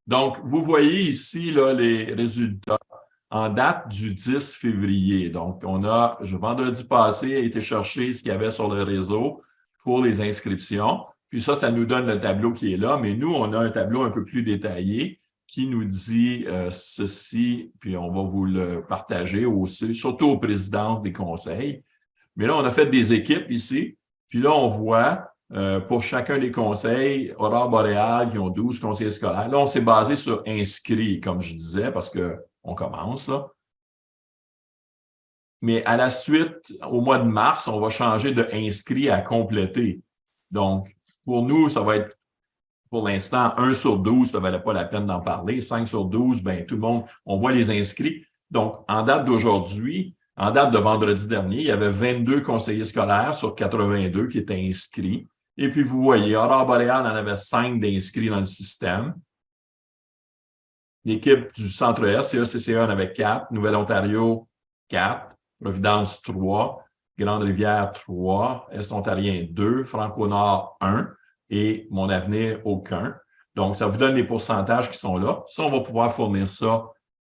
Donc, vous voyez ici là, les résultats en date du 10 février. Donc, vendredi passé, été chercher ce qu'il y avait sur le réseau pour les inscriptions. Puis ça nous donne le tableau qui est là. Mais nous, on a un tableau un peu plus détaillé qui nous dit ceci, puis on va vous le partager aussi, surtout aux présidents des conseils. Mais là, on a fait des équipes ici. Puis là, on voit pour chacun des conseils, Aurores boréales qui ont 12 conseillers scolaires. Là, on s'est basé sur inscrits, comme je disais, parce qu'on commence, là. Mais à la suite, au mois de mars, on va changer de inscrits à compléter. Donc, pour nous, ça va être, pour l'instant, 1 sur 12, ça ne valait pas la peine d'en parler. 5 sur 12, ben tout le monde, on voit les inscrits. Donc, en date d'aujourd'hui, en date de vendredi dernier, il y avait 22 conseillers scolaires sur 82 qui étaient inscrits. Et puis, vous voyez, Aurores boréales en avait 5 d'inscrits dans le système. L'équipe du Centre-Est, CECCE en avait 4, Nouvelle-Ontario, 4, Providence, 3, Grande-Rivière, 3, Est-Ontarien, 2, Franco-Nord, 1 et Mon Avenir, aucun. Donc, ça vous donne les pourcentages qui sont là. Ça, on va pouvoir fournir ça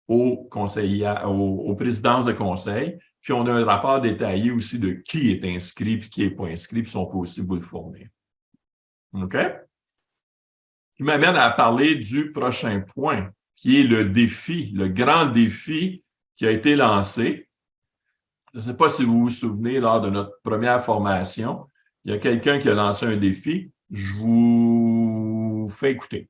aux présidences de conseil. Puis, on a un rapport détaillé aussi de qui est inscrit puis qui n'est pas inscrit, puis si on peut aussi vous le fournir. OK? Qui m'amène à parler du prochain point, qui est le défi, le grand défi qui a été lancé. Je ne sais pas si vous vous souvenez, lors de notre première formation, il y a quelqu'un qui a lancé un défi. Je vous fais écouter.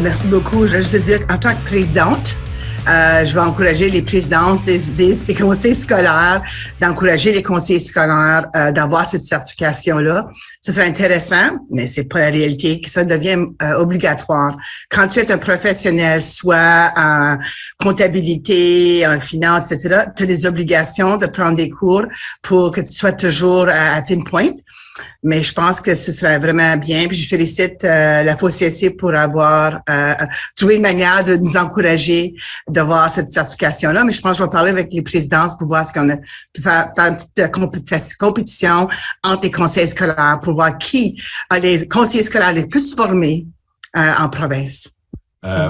Merci beaucoup. Je vais juste dire, en tant que présidente, je vais encourager les présidences des conseils scolaires, d'encourager les conseillers scolaires d'avoir cette certification-là. Ça serait intéressant, mais c'est pas la réalité, que ça devient obligatoire. Quand tu es un professionnel, soit en comptabilité, en finance, etc., tu as des obligations de prendre des cours pour que tu sois toujours à tes pointes. Mais je pense que ce serait vraiment bien. Puis je félicite la FOCSC pour avoir trouvé une manière de nous encourager d'avoir cette certification-là. Mais je pense que je vais parler avec les présidences pour voir ce qu'on a pu faire une petite compétition entre les conseils scolaires pour voir qui a les conseillers scolaires les plus formés en province.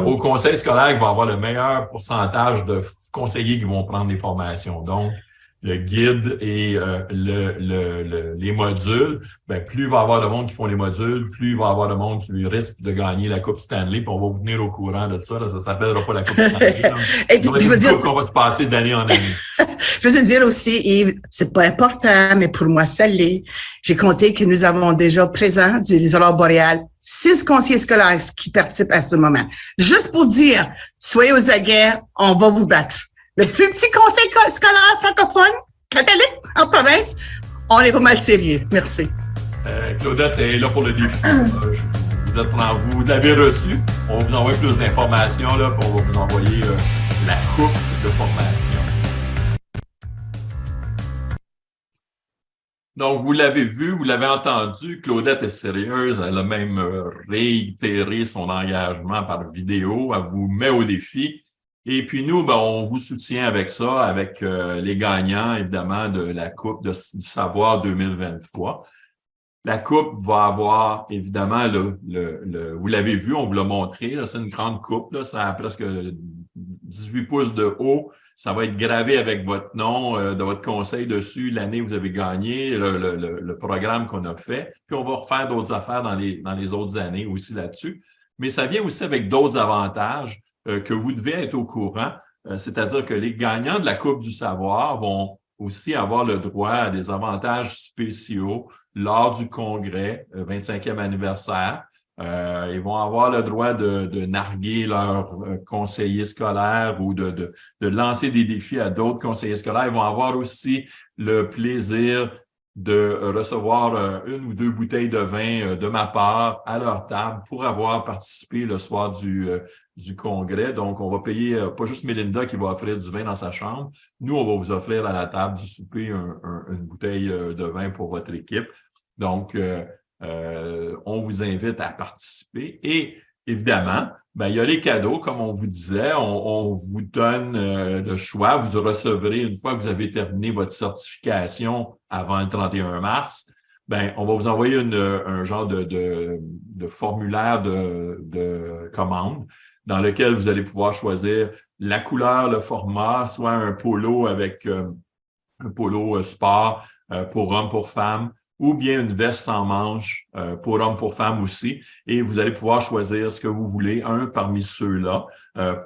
Au conseil scolaire, il va avoir le meilleur pourcentage de conseillers qui vont prendre des formations. Donc, le guide et les modules, ben, plus il va y avoir de monde qui font les modules, plus il va y avoir de monde qui risque de gagner la Coupe Stanley, puis on va vous tenir au courant de ça. Là, ça ne s'appellera pas la Coupe Stanley. Et puis, je veux dire, qu'on va se passer d'année en année. Je veux te dire aussi, Yves, c'est pas important, mais pour moi, ça l'est. J'ai compté que nous avons déjà présents des aurores boréales 6 conseillers scolaires qui participent à ce moment. Juste pour dire, soyez aux aguets, on va vous battre. Le plus petit conseil scolaire francophone, catholique, en province, on est pas mal sérieux. Merci. Claudette est là pour le défi. Vous l'avez reçu. On va vous envoyer plus d'informations, là, puis on va vous envoyer la coupe de formation. Donc, vous l'avez vu, vous l'avez entendu, Claudette est sérieuse, elle a même réitéré son engagement par vidéo, elle vous met au défi. Et puis nous, ben, on vous soutient avec ça, avec les gagnants, évidemment, de la Coupe du Savoir 2023. La coupe va avoir, évidemment, vous l'avez vu, on vous l'a montré, c'est une grande coupe, là, ça a presque 18 pouces de haut. Ça va être gravé avec votre nom, de votre conseil dessus, l'année où vous avez gagné, le programme qu'on a fait. Puis on va refaire d'autres affaires dans les autres années aussi là-dessus. Mais ça vient aussi avec d'autres avantages que vous devez être au courant. C'est-à-dire que les gagnants de la Coupe du Savoir vont aussi avoir le droit à des avantages spéciaux lors du congrès 25e anniversaire. Ils vont avoir le droit de narguer leurs conseillers scolaires ou de lancer des défis à d'autres conseillers scolaires. Ils vont avoir aussi le plaisir de recevoir 1 ou 2 bouteilles de vin de ma part à leur table pour avoir participé le soir du congrès. Donc, on va payer, pas juste Mélinda qui va offrir du vin dans sa chambre. Nous, on va vous offrir à la table du souper une bouteille de vin pour votre équipe. Donc, on vous invite à participer. Et évidemment, ben, il y a les cadeaux, comme on vous disait. On vous donne le choix. Vous recevrez, une fois que vous avez terminé votre certification avant le 31 mars, ben, on va vous envoyer un genre de formulaire de commande dans lequel vous allez pouvoir choisir la couleur, le format, soit un polo avec un polo sport pour hommes, pour femmes, ou bien une veste sans manches pour hommes, pour femmes aussi. Et vous allez pouvoir choisir ce que vous voulez, un parmi ceux-là,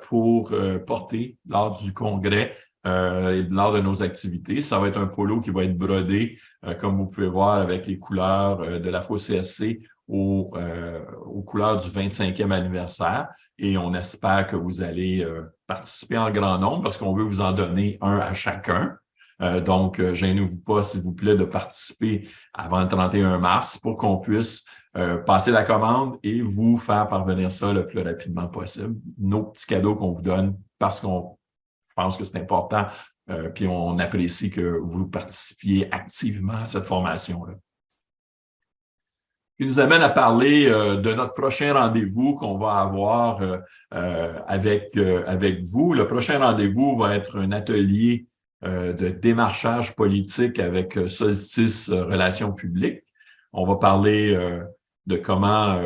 pour porter lors du congrès et lors de nos activités. Ça va être un polo qui va être brodé, comme vous pouvez voir, avec les couleurs de la FOCSC aux couleurs du 25e anniversaire. Et on espère que vous allez participer en grand nombre parce qu'on veut vous en donner un à chacun. Donc, gênez-vous pas, s'il vous plaît, de participer avant le 31 mars pour qu'on puisse passer la commande et vous faire parvenir ça le plus rapidement possible. Nos petits cadeaux qu'on vous donne parce qu'on pense que c'est important, puis on apprécie que vous participiez activement à cette formation-là. Qui nous amène à parler de notre prochain rendez-vous qu'on va avoir avec vous. Le prochain rendez-vous va être un atelier de démarchage politique avec Solstice Relations publiques. On va parler de comment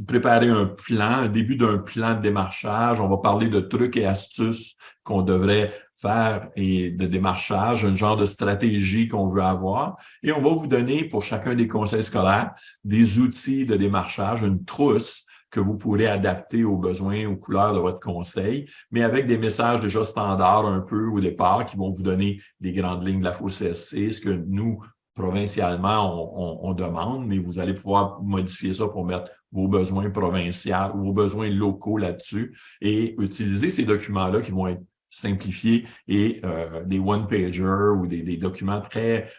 préparer un début d'un plan de démarchage. On va parler de trucs et astuces qu'on devrait faire et de démarchage, un genre de stratégie qu'on veut avoir. Et on va vous donner pour chacun des conseils scolaires des outils de démarchage, une trousse que vous pourrez adapter aux besoins, aux couleurs de votre conseil, mais avec des messages déjà standards un peu au départ qui vont vous donner des grandes lignes de la FOCSC, ce que nous, provincialement, on demande, mais vous allez pouvoir modifier ça pour mettre vos besoins provinciaux ou vos besoins locaux là-dessus et utiliser ces documents-là qui vont être simplifiés et des one-pagers ou des documents très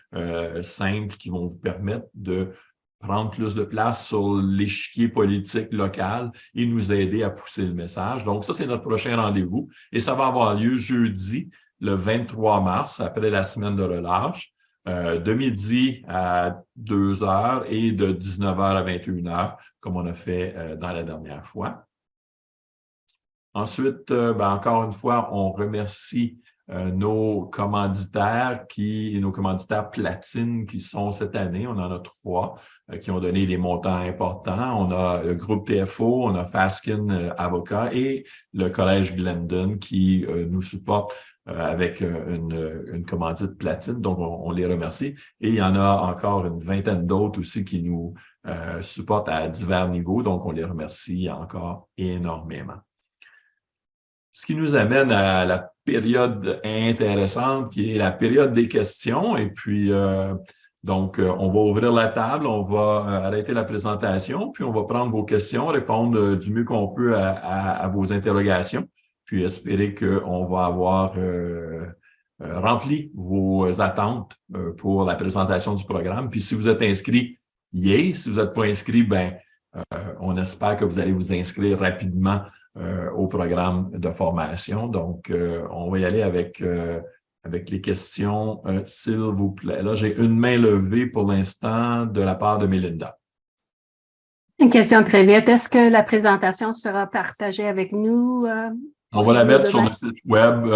simples qui vont vous permettre de prendre plus de place sur l'échiquier politique local et nous aider à pousser le message. Donc, ça, c'est notre prochain rendez-vous et ça va avoir lieu jeudi, le 23 mars, après la semaine de relâche, de midi à 2h et de 19h à 21h, comme on a fait dans la dernière fois. Ensuite, encore une fois, on remercie nos commanditaires platine qui sont cette année, on en a 3 qui ont donné des montants importants. On a le groupe TFO, on a Faskin Avocat et le Collège Glendon qui nous supporte avec une commandite platine. Donc, on les remercie. Et il y en a encore une vingtaine d'autres aussi qui nous supportent à divers niveaux. Donc, on les remercie encore énormément. Ce qui nous amène à la période intéressante qui est la période des questions. Et puis, donc, on va ouvrir la table, on va arrêter la présentation, puis on va prendre vos questions, répondre du mieux qu'on peut à vos interrogations, puis espérer qu'on va avoir rempli vos attentes pour la présentation du programme. Puis si vous êtes inscrit, yay! Si vous n'êtes pas inscrit, ben, on espère que vous allez vous inscrire rapidement au programme de formation. Donc, on va y aller avec les questions, s'il vous plaît. Là, j'ai une main levée pour l'instant de la part de Mélinda. Une question très vite. Est-ce que la présentation sera partagée avec nous? On va la mettre sur le site web,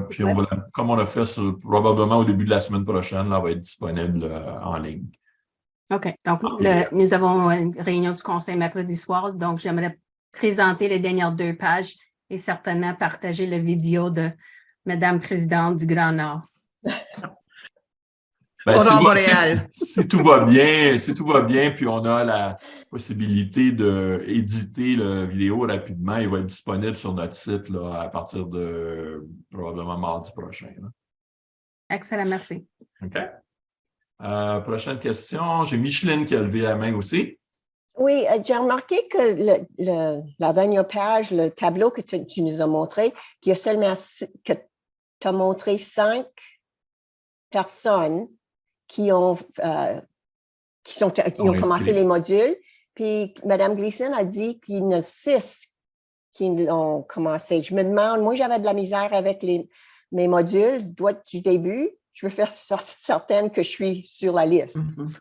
puis on va comme on l'a fait probablement au début de la semaine prochaine, là, elle va être disponible en ligne. OK. Donc, nous avons une réunion du conseil mercredi soir, donc j'aimerais présenter les dernières 2 pages et certainement partager la vidéo de Madame Présidente du Grand Nord. Ben, si tout va bien, puis on a la possibilité d'éditer la vidéo rapidement, il va être disponible sur notre site là, à partir de probablement mardi prochain. Là. Excellent, merci. OK. Prochaine question. J'ai Micheline qui a levé la main aussi. Oui, j'ai remarqué que la dernière page, le tableau que tu nous as montré, qu'il y a seulement que tu as montré 5 personnes qui ont commencé les modules. Puis Mme Gleason a dit qu'il y en a 6 qui l'ont commencé. Je me demande, moi j'avais de la misère avec mes modules du début. Je veux faire certaine que je suis sur la liste. Mm-hmm.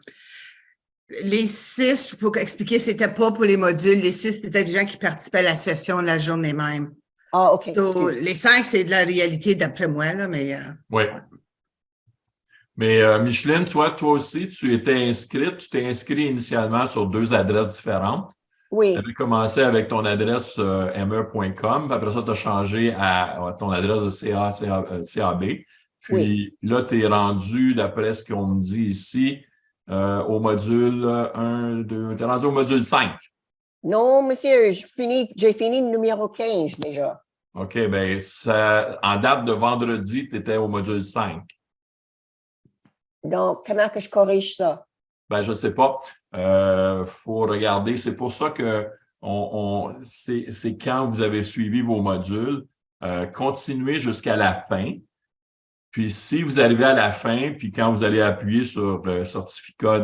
Les 6, pour expliquer, c'était pas pour les modules. Les 6, c'était des gens qui participaient à la session la journée même. Ah, OK. Les 5, c'est de la réalité d'après moi, là, mais... Oui. Mais Micheline, toi aussi, tu t'es inscrit initialement sur 2 adresses différentes. Oui. Tu avais commencé avec ton adresse me.com, puis après ça, tu as changé à ton adresse de CAB. Puis là, tu es rendu, d'après ce qu'on me dit ici, au module 1, 2, tu es rendu au module 5. Non, monsieur, j'ai fini le numéro 15 déjà. OK, bien, en date de vendredi, tu étais au module 5. Donc, comment que je corrige ça? Ben, je ne sais pas. Faut regarder. C'est pour ça que c'est quand vous avez suivi vos modules, continuez jusqu'à la fin. Puis, si vous arrivez à la fin, puis quand vous allez appuyer sur le certificat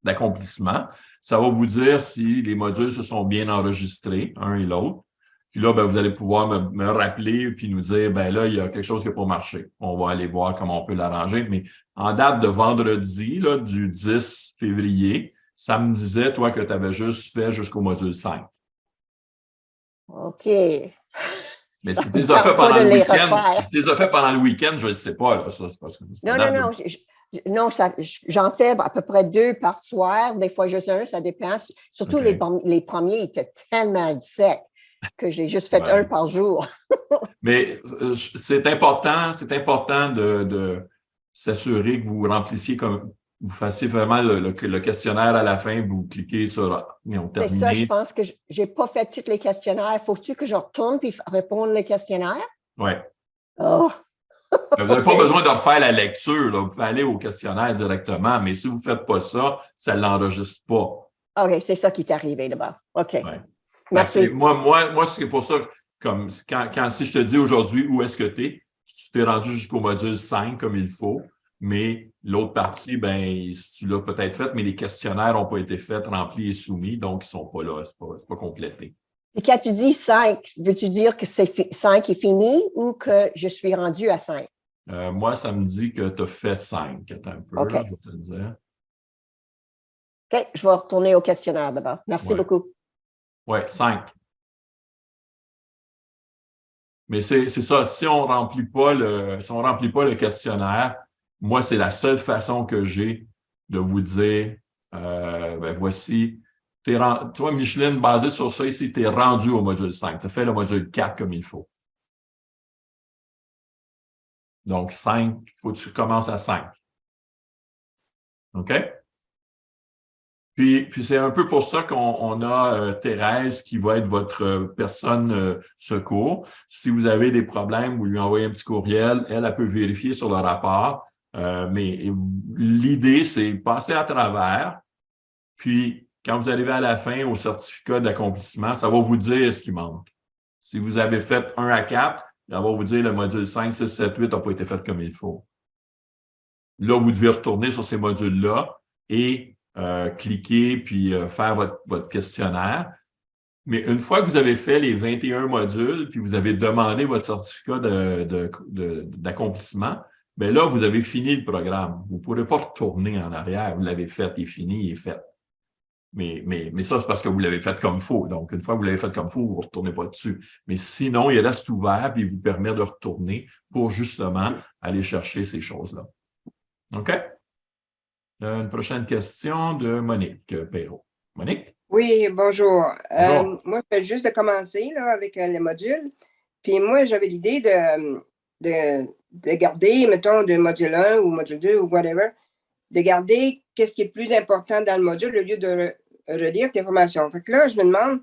d'accomplissement, ça va vous dire si les modules se sont bien enregistrés, un et l'autre. Puis là, ben, vous allez pouvoir me rappeler puis nous dire, ben là, il y a quelque chose qui n'a pas marché. On va aller voir comment on peut l'arranger. Mais en date de vendredi, là, du 10 février, ça me disait, toi, que tu avais juste fait jusqu'au module 5. OK. Mais si tu les as fait pendant le week-end, je ne sais pas. Là, ça, c'est parce que non, j'en fais à peu près 2 par soir. Des fois, juste 1, ça dépend. Surtout les premiers étaient tellement secs que j'ai juste fait 1 par jour. Mais c'est important de s'assurer que vous remplissiez vous fassiez vraiment le questionnaire à la fin, vous cliquez sur terminer. C'est ça, je pense que je n'ai pas fait tous les questionnaires. Faut-tu que je retourne puis répondre le questionnaire? Oui. Oh. Vous n'avez pas besoin de refaire la lecture, là. Vous pouvez aller au questionnaire directement, mais si vous ne faites pas ça, ça ne l'enregistre pas. OK, c'est ça qui est arrivé là-bas. OK. Ouais. Merci. Moi, c'est pour ça, comme si je te dis aujourd'hui où est-ce que tu t'es rendu jusqu'au module 5 comme il faut, mais l'autre partie, ben, tu l'as peut-être faite, mais les questionnaires n'ont pas été faits, remplis et soumis, donc ils ne sont pas là, c'est pas complété. Et quand tu dis 5, veux-tu dire que 5 est fini ou que je suis rendu à 5? Moi, ça me dit que tu as fait 5. Attends un peu, là, je vais te le dire. OK, je vais retourner au questionnaire d'abord. Merci beaucoup. Oui, 5. Mais c'est ça, si on remplit pas le questionnaire, moi, c'est la seule façon que j'ai de vous dire, ben voici, toi, Micheline, basé sur ça ici, tu es rendu au module 5. Tu as fait le module 4 comme il faut. Donc, 5, il faut que tu commences à 5. OK? Puis c'est un peu pour ça qu'on a Thérèse qui va être votre personne secours. Si vous avez des problèmes, vous lui envoyez un petit courriel, elle peut vérifier sur le rapport. Mais l'idée, c'est passer à travers. Puis, quand vous arrivez à la fin, au certificat d'accomplissement, ça va vous dire ce qui manque. Si vous avez fait 1 à 4, ça va vous dire le module 5, 6, 7, 8 n'a pas été fait comme il faut. Là, vous devez retourner sur ces modules-là et cliquer puis faire votre questionnaire. Mais une fois que vous avez fait les 21 modules puis vous avez demandé votre certificat d'accomplissement, bien là, vous avez fini le programme. Vous ne pourrez pas retourner en arrière. Vous l'avez fait, il est fini, il est fait. Mais ça, c'est parce que vous l'avez fait comme il faut. Donc, une fois que vous l'avez fait comme il faut, vous ne retournez pas dessus. Mais sinon, il reste ouvert puis il vous permet de retourner pour justement aller chercher ces choses-là. OK? Une prochaine question de Monique Perrault. Monique? Oui, bonjour. Bonjour. Moi, je viens juste de commencer là, avec les modules. Puis moi, j'avais l'idée de garder, mettons, de module 1 ou module 2 ou whatever, de garder qu'est-ce qui est plus important dans le module au lieu de relire tes informations. Fait que là, je me demande,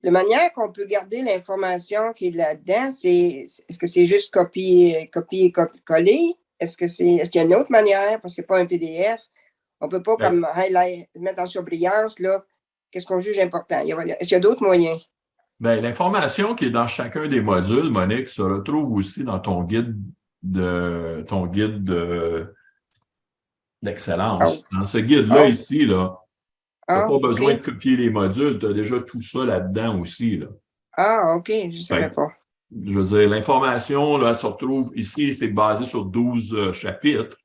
de manière qu'on peut garder l'information qui est là-dedans, est-ce que c'est juste copier, coller? Est-ce qu'il y a une autre manière, parce que c'est pas un PDF? On ne peut pas comme highlight, mettre en surbrillance, là, qu'est-ce qu'on juge important. Est-ce qu'il y a d'autres moyens? Bien, l'information qui est dans chacun des modules, Monique, se retrouve aussi dans ton guide d'excellence. Oh. Dans ce guide-là, ici, là, tu n'as pas besoin OK. de copier les modules, tu as déjà tout ça là-dedans aussi. Là. Ah, OK, je ne savais pas. Je veux dire, l'information, là, se retrouve ici, c'est basé sur 12 chapitres.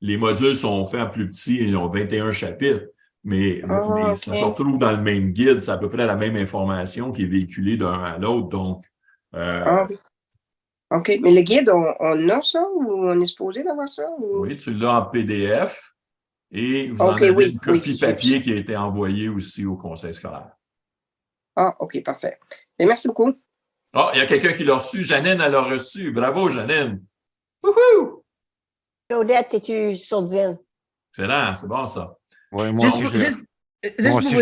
Les modules sont faits en plus petits, ils ont 21 chapitres, mais OK. ça se retrouve dans le même guide, c'est à peu près la même information qui est véhiculée d'un à l'autre. Donc, OK, mais le guide, on a ça ou on est supposé d'avoir ça? Ou... Oui, tu l'as en PDF et vous en avez une copie papier qui a été envoyée aussi au conseil scolaire. Ah, OK, parfait. Et merci beaucoup. Ah, il y a quelqu'un qui l'a reçu. Janine, elle l'a reçu. Bravo, Janine. Wouhou! Claudette, es-tu sourdine? Excellent, c'est bon ça. Oui, moi aussi, je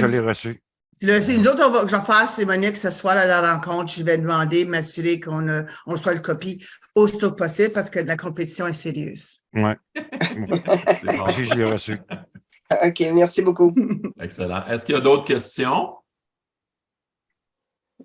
l'ai reçu. Tu l'as reçu. Nous autres, que je vais faire, c'est Monique, ce soir à la rencontre, je vais demander, m'assurer qu'on reçoit le copie aussitôt que possible parce que la compétition est sérieuse. Oui. Moi aussi, je l'ai reçu. OK, merci beaucoup. Excellent. Est-ce qu'il y a d'autres questions?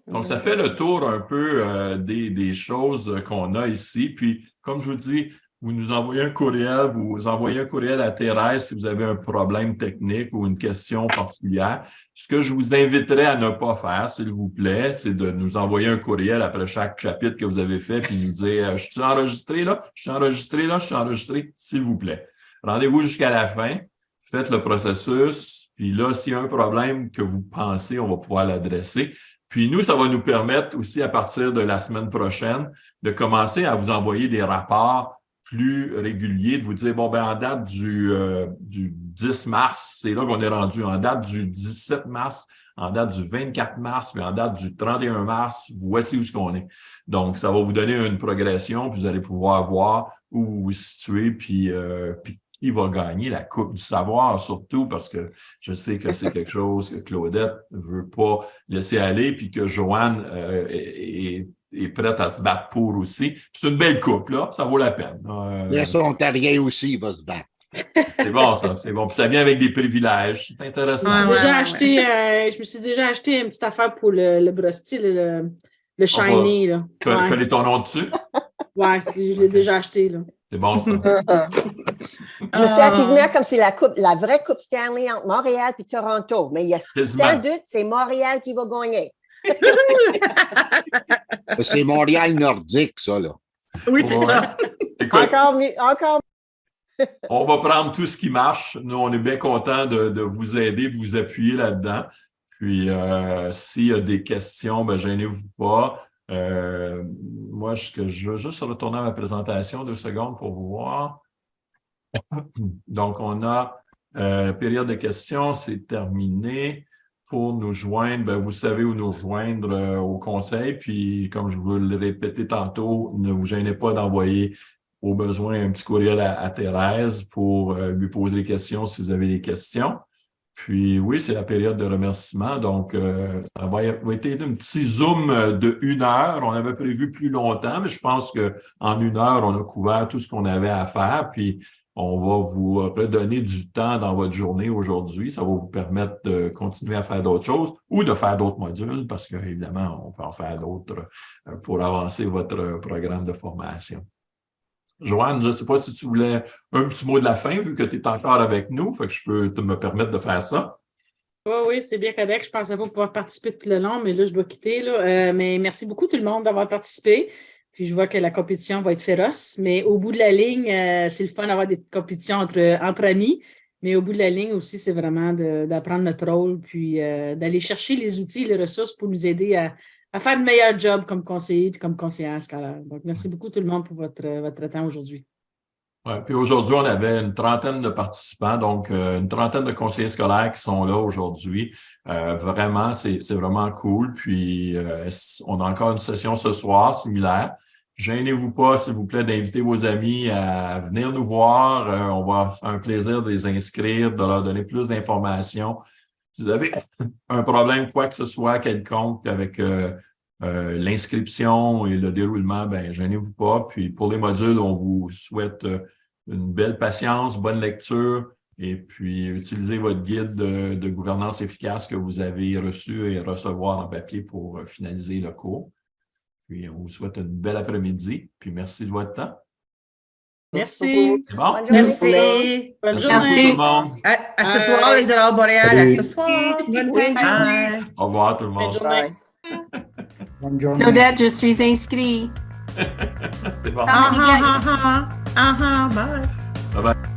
Donc, ça fait le tour un peu des choses qu'on a ici. Puis, comme je vous dis, vous nous envoyez un courriel, vous envoyez un courriel à Thérèse si vous avez un problème technique ou une question particulière. Ce que je vous inviterais à ne pas faire, s'il vous plaît, c'est de nous envoyer un courriel après chaque chapitre que vous avez fait puis nous dire « Je suis enregistré là? Je suis enregistré là? Je suis enregistré? » S'il vous plaît. Rendez-vous jusqu'à la fin, faites le processus, puis là, s'il y a un problème que vous pensez, on va pouvoir l'adresser. Puis nous, ça va nous permettre aussi, à partir de la semaine prochaine, de commencer à vous envoyer des rapports plus réguliers, de vous dire, bon, ben en date du 10 mars, c'est là qu'on est rendu, en date du 17 mars, en date du 24 mars, puis en date du 31 mars, voici où ce qu'on est. Donc, ça va vous donner une progression, puis vous allez pouvoir voir où vous vous situez, puis qui va gagner la Coupe du savoir, surtout parce que je sais que c'est quelque chose que Claudette ne veut pas laisser aller, puis que Joanne est prête à se battre pour aussi. C'est une belle coupe, là, ça vaut la peine. Le Ontarien aussi, il va se battre. C'est bon, ça, c'est bon. Puis ça vient avec des privilèges, c'est intéressant. Je me suis déjà acheté une petite affaire pour le brosti, le shiny. Là. Coller ton nom dessus? Oui, je l'ai déjà acheté. Là. C'est bon, ça. J'espère qu'il se met comme c'est la vraie Coupe Stanley entre Montréal et Toronto. Mais il y a sans doute, c'est Montréal qui va gagner. C'est Montréal nordique, ça, là. Oui, c'est ça. Écoute, encore. On va prendre tout ce qui marche. Nous, on est bien contents de vous aider, de vous appuyer là-dedans. Puis, s'il y a des questions, ben, gênez-vous pas. Moi, je veux juste retourner à ma présentation 2 secondes pour vous voir. Donc, on a période de questions, c'est terminé. Pour nous joindre, ben, vous savez où nous rejoindre au conseil. Puis, comme je vous l'ai répété tantôt, ne vous gênez pas d'envoyer au besoin, un petit courriel à Thérèse pour lui poser des questions si vous avez des questions. Puis oui, c'est la période de remerciement. Donc, ça va être un petit Zoom de 1 heure. On avait prévu plus longtemps, mais je pense qu'en 1 heure, on a couvert tout ce qu'on avait à faire. Puis, on va vous redonner du temps dans votre journée aujourd'hui. Ça va vous permettre de continuer à faire d'autres choses ou de faire d'autres modules parce qu'évidemment, on peut en faire d'autres pour avancer votre programme de formation. Joanne, je ne sais pas si tu voulais un petit mot de la fin, vu que tu es encore avec nous, fait que je peux me permettre de faire ça. Oui, c'est bien correct. Je ne pensais pas pouvoir participer tout le long, mais là, je dois quitter. Mais merci beaucoup tout le monde d'avoir participé. Puis je vois que la compétition va être féroce, mais au bout de la ligne, c'est le fun d'avoir des compétitions entre amis, mais au bout de la ligne aussi, c'est vraiment d'apprendre notre rôle, puis d'aller chercher les outils et les ressources pour nous aider à faire le meilleur job comme conseiller et comme conseillère scolaire. Donc, merci beaucoup tout le monde pour votre temps aujourd'hui. Ouais, puis aujourd'hui, on avait une trentaine de participants, donc une trentaine de conseillers scolaires qui sont là aujourd'hui. Vraiment, c'est vraiment cool. Puis, on a encore une session ce soir similaire. Gênez-vous pas, s'il vous plaît, d'inviter vos amis à venir nous voir. On va faire un plaisir de les inscrire, de leur donner plus d'informations. Si vous avez un problème, quoi que ce soit quelconque avec l'inscription et le déroulement, ben gênez-vous pas. Puis pour les modules, on vous souhaite une belle patience, bonne lecture et puis utilisez votre guide de gouvernance efficace que vous avez reçu et recevoir en papier pour finaliser le cours. Puis on vous souhaite une belle après-midi. Puis merci de votre temps. Merci. C'est bon? Merci. Bonne Merci journée. tout le monde. À ce soir, les aurores boréales. À ce soir. Bonne Bye. Au revoir tout le Bonne monde. journée. Bonne journée. Claudette, je suis inscrite. C'est bon. Ah, Bye. Bye bye.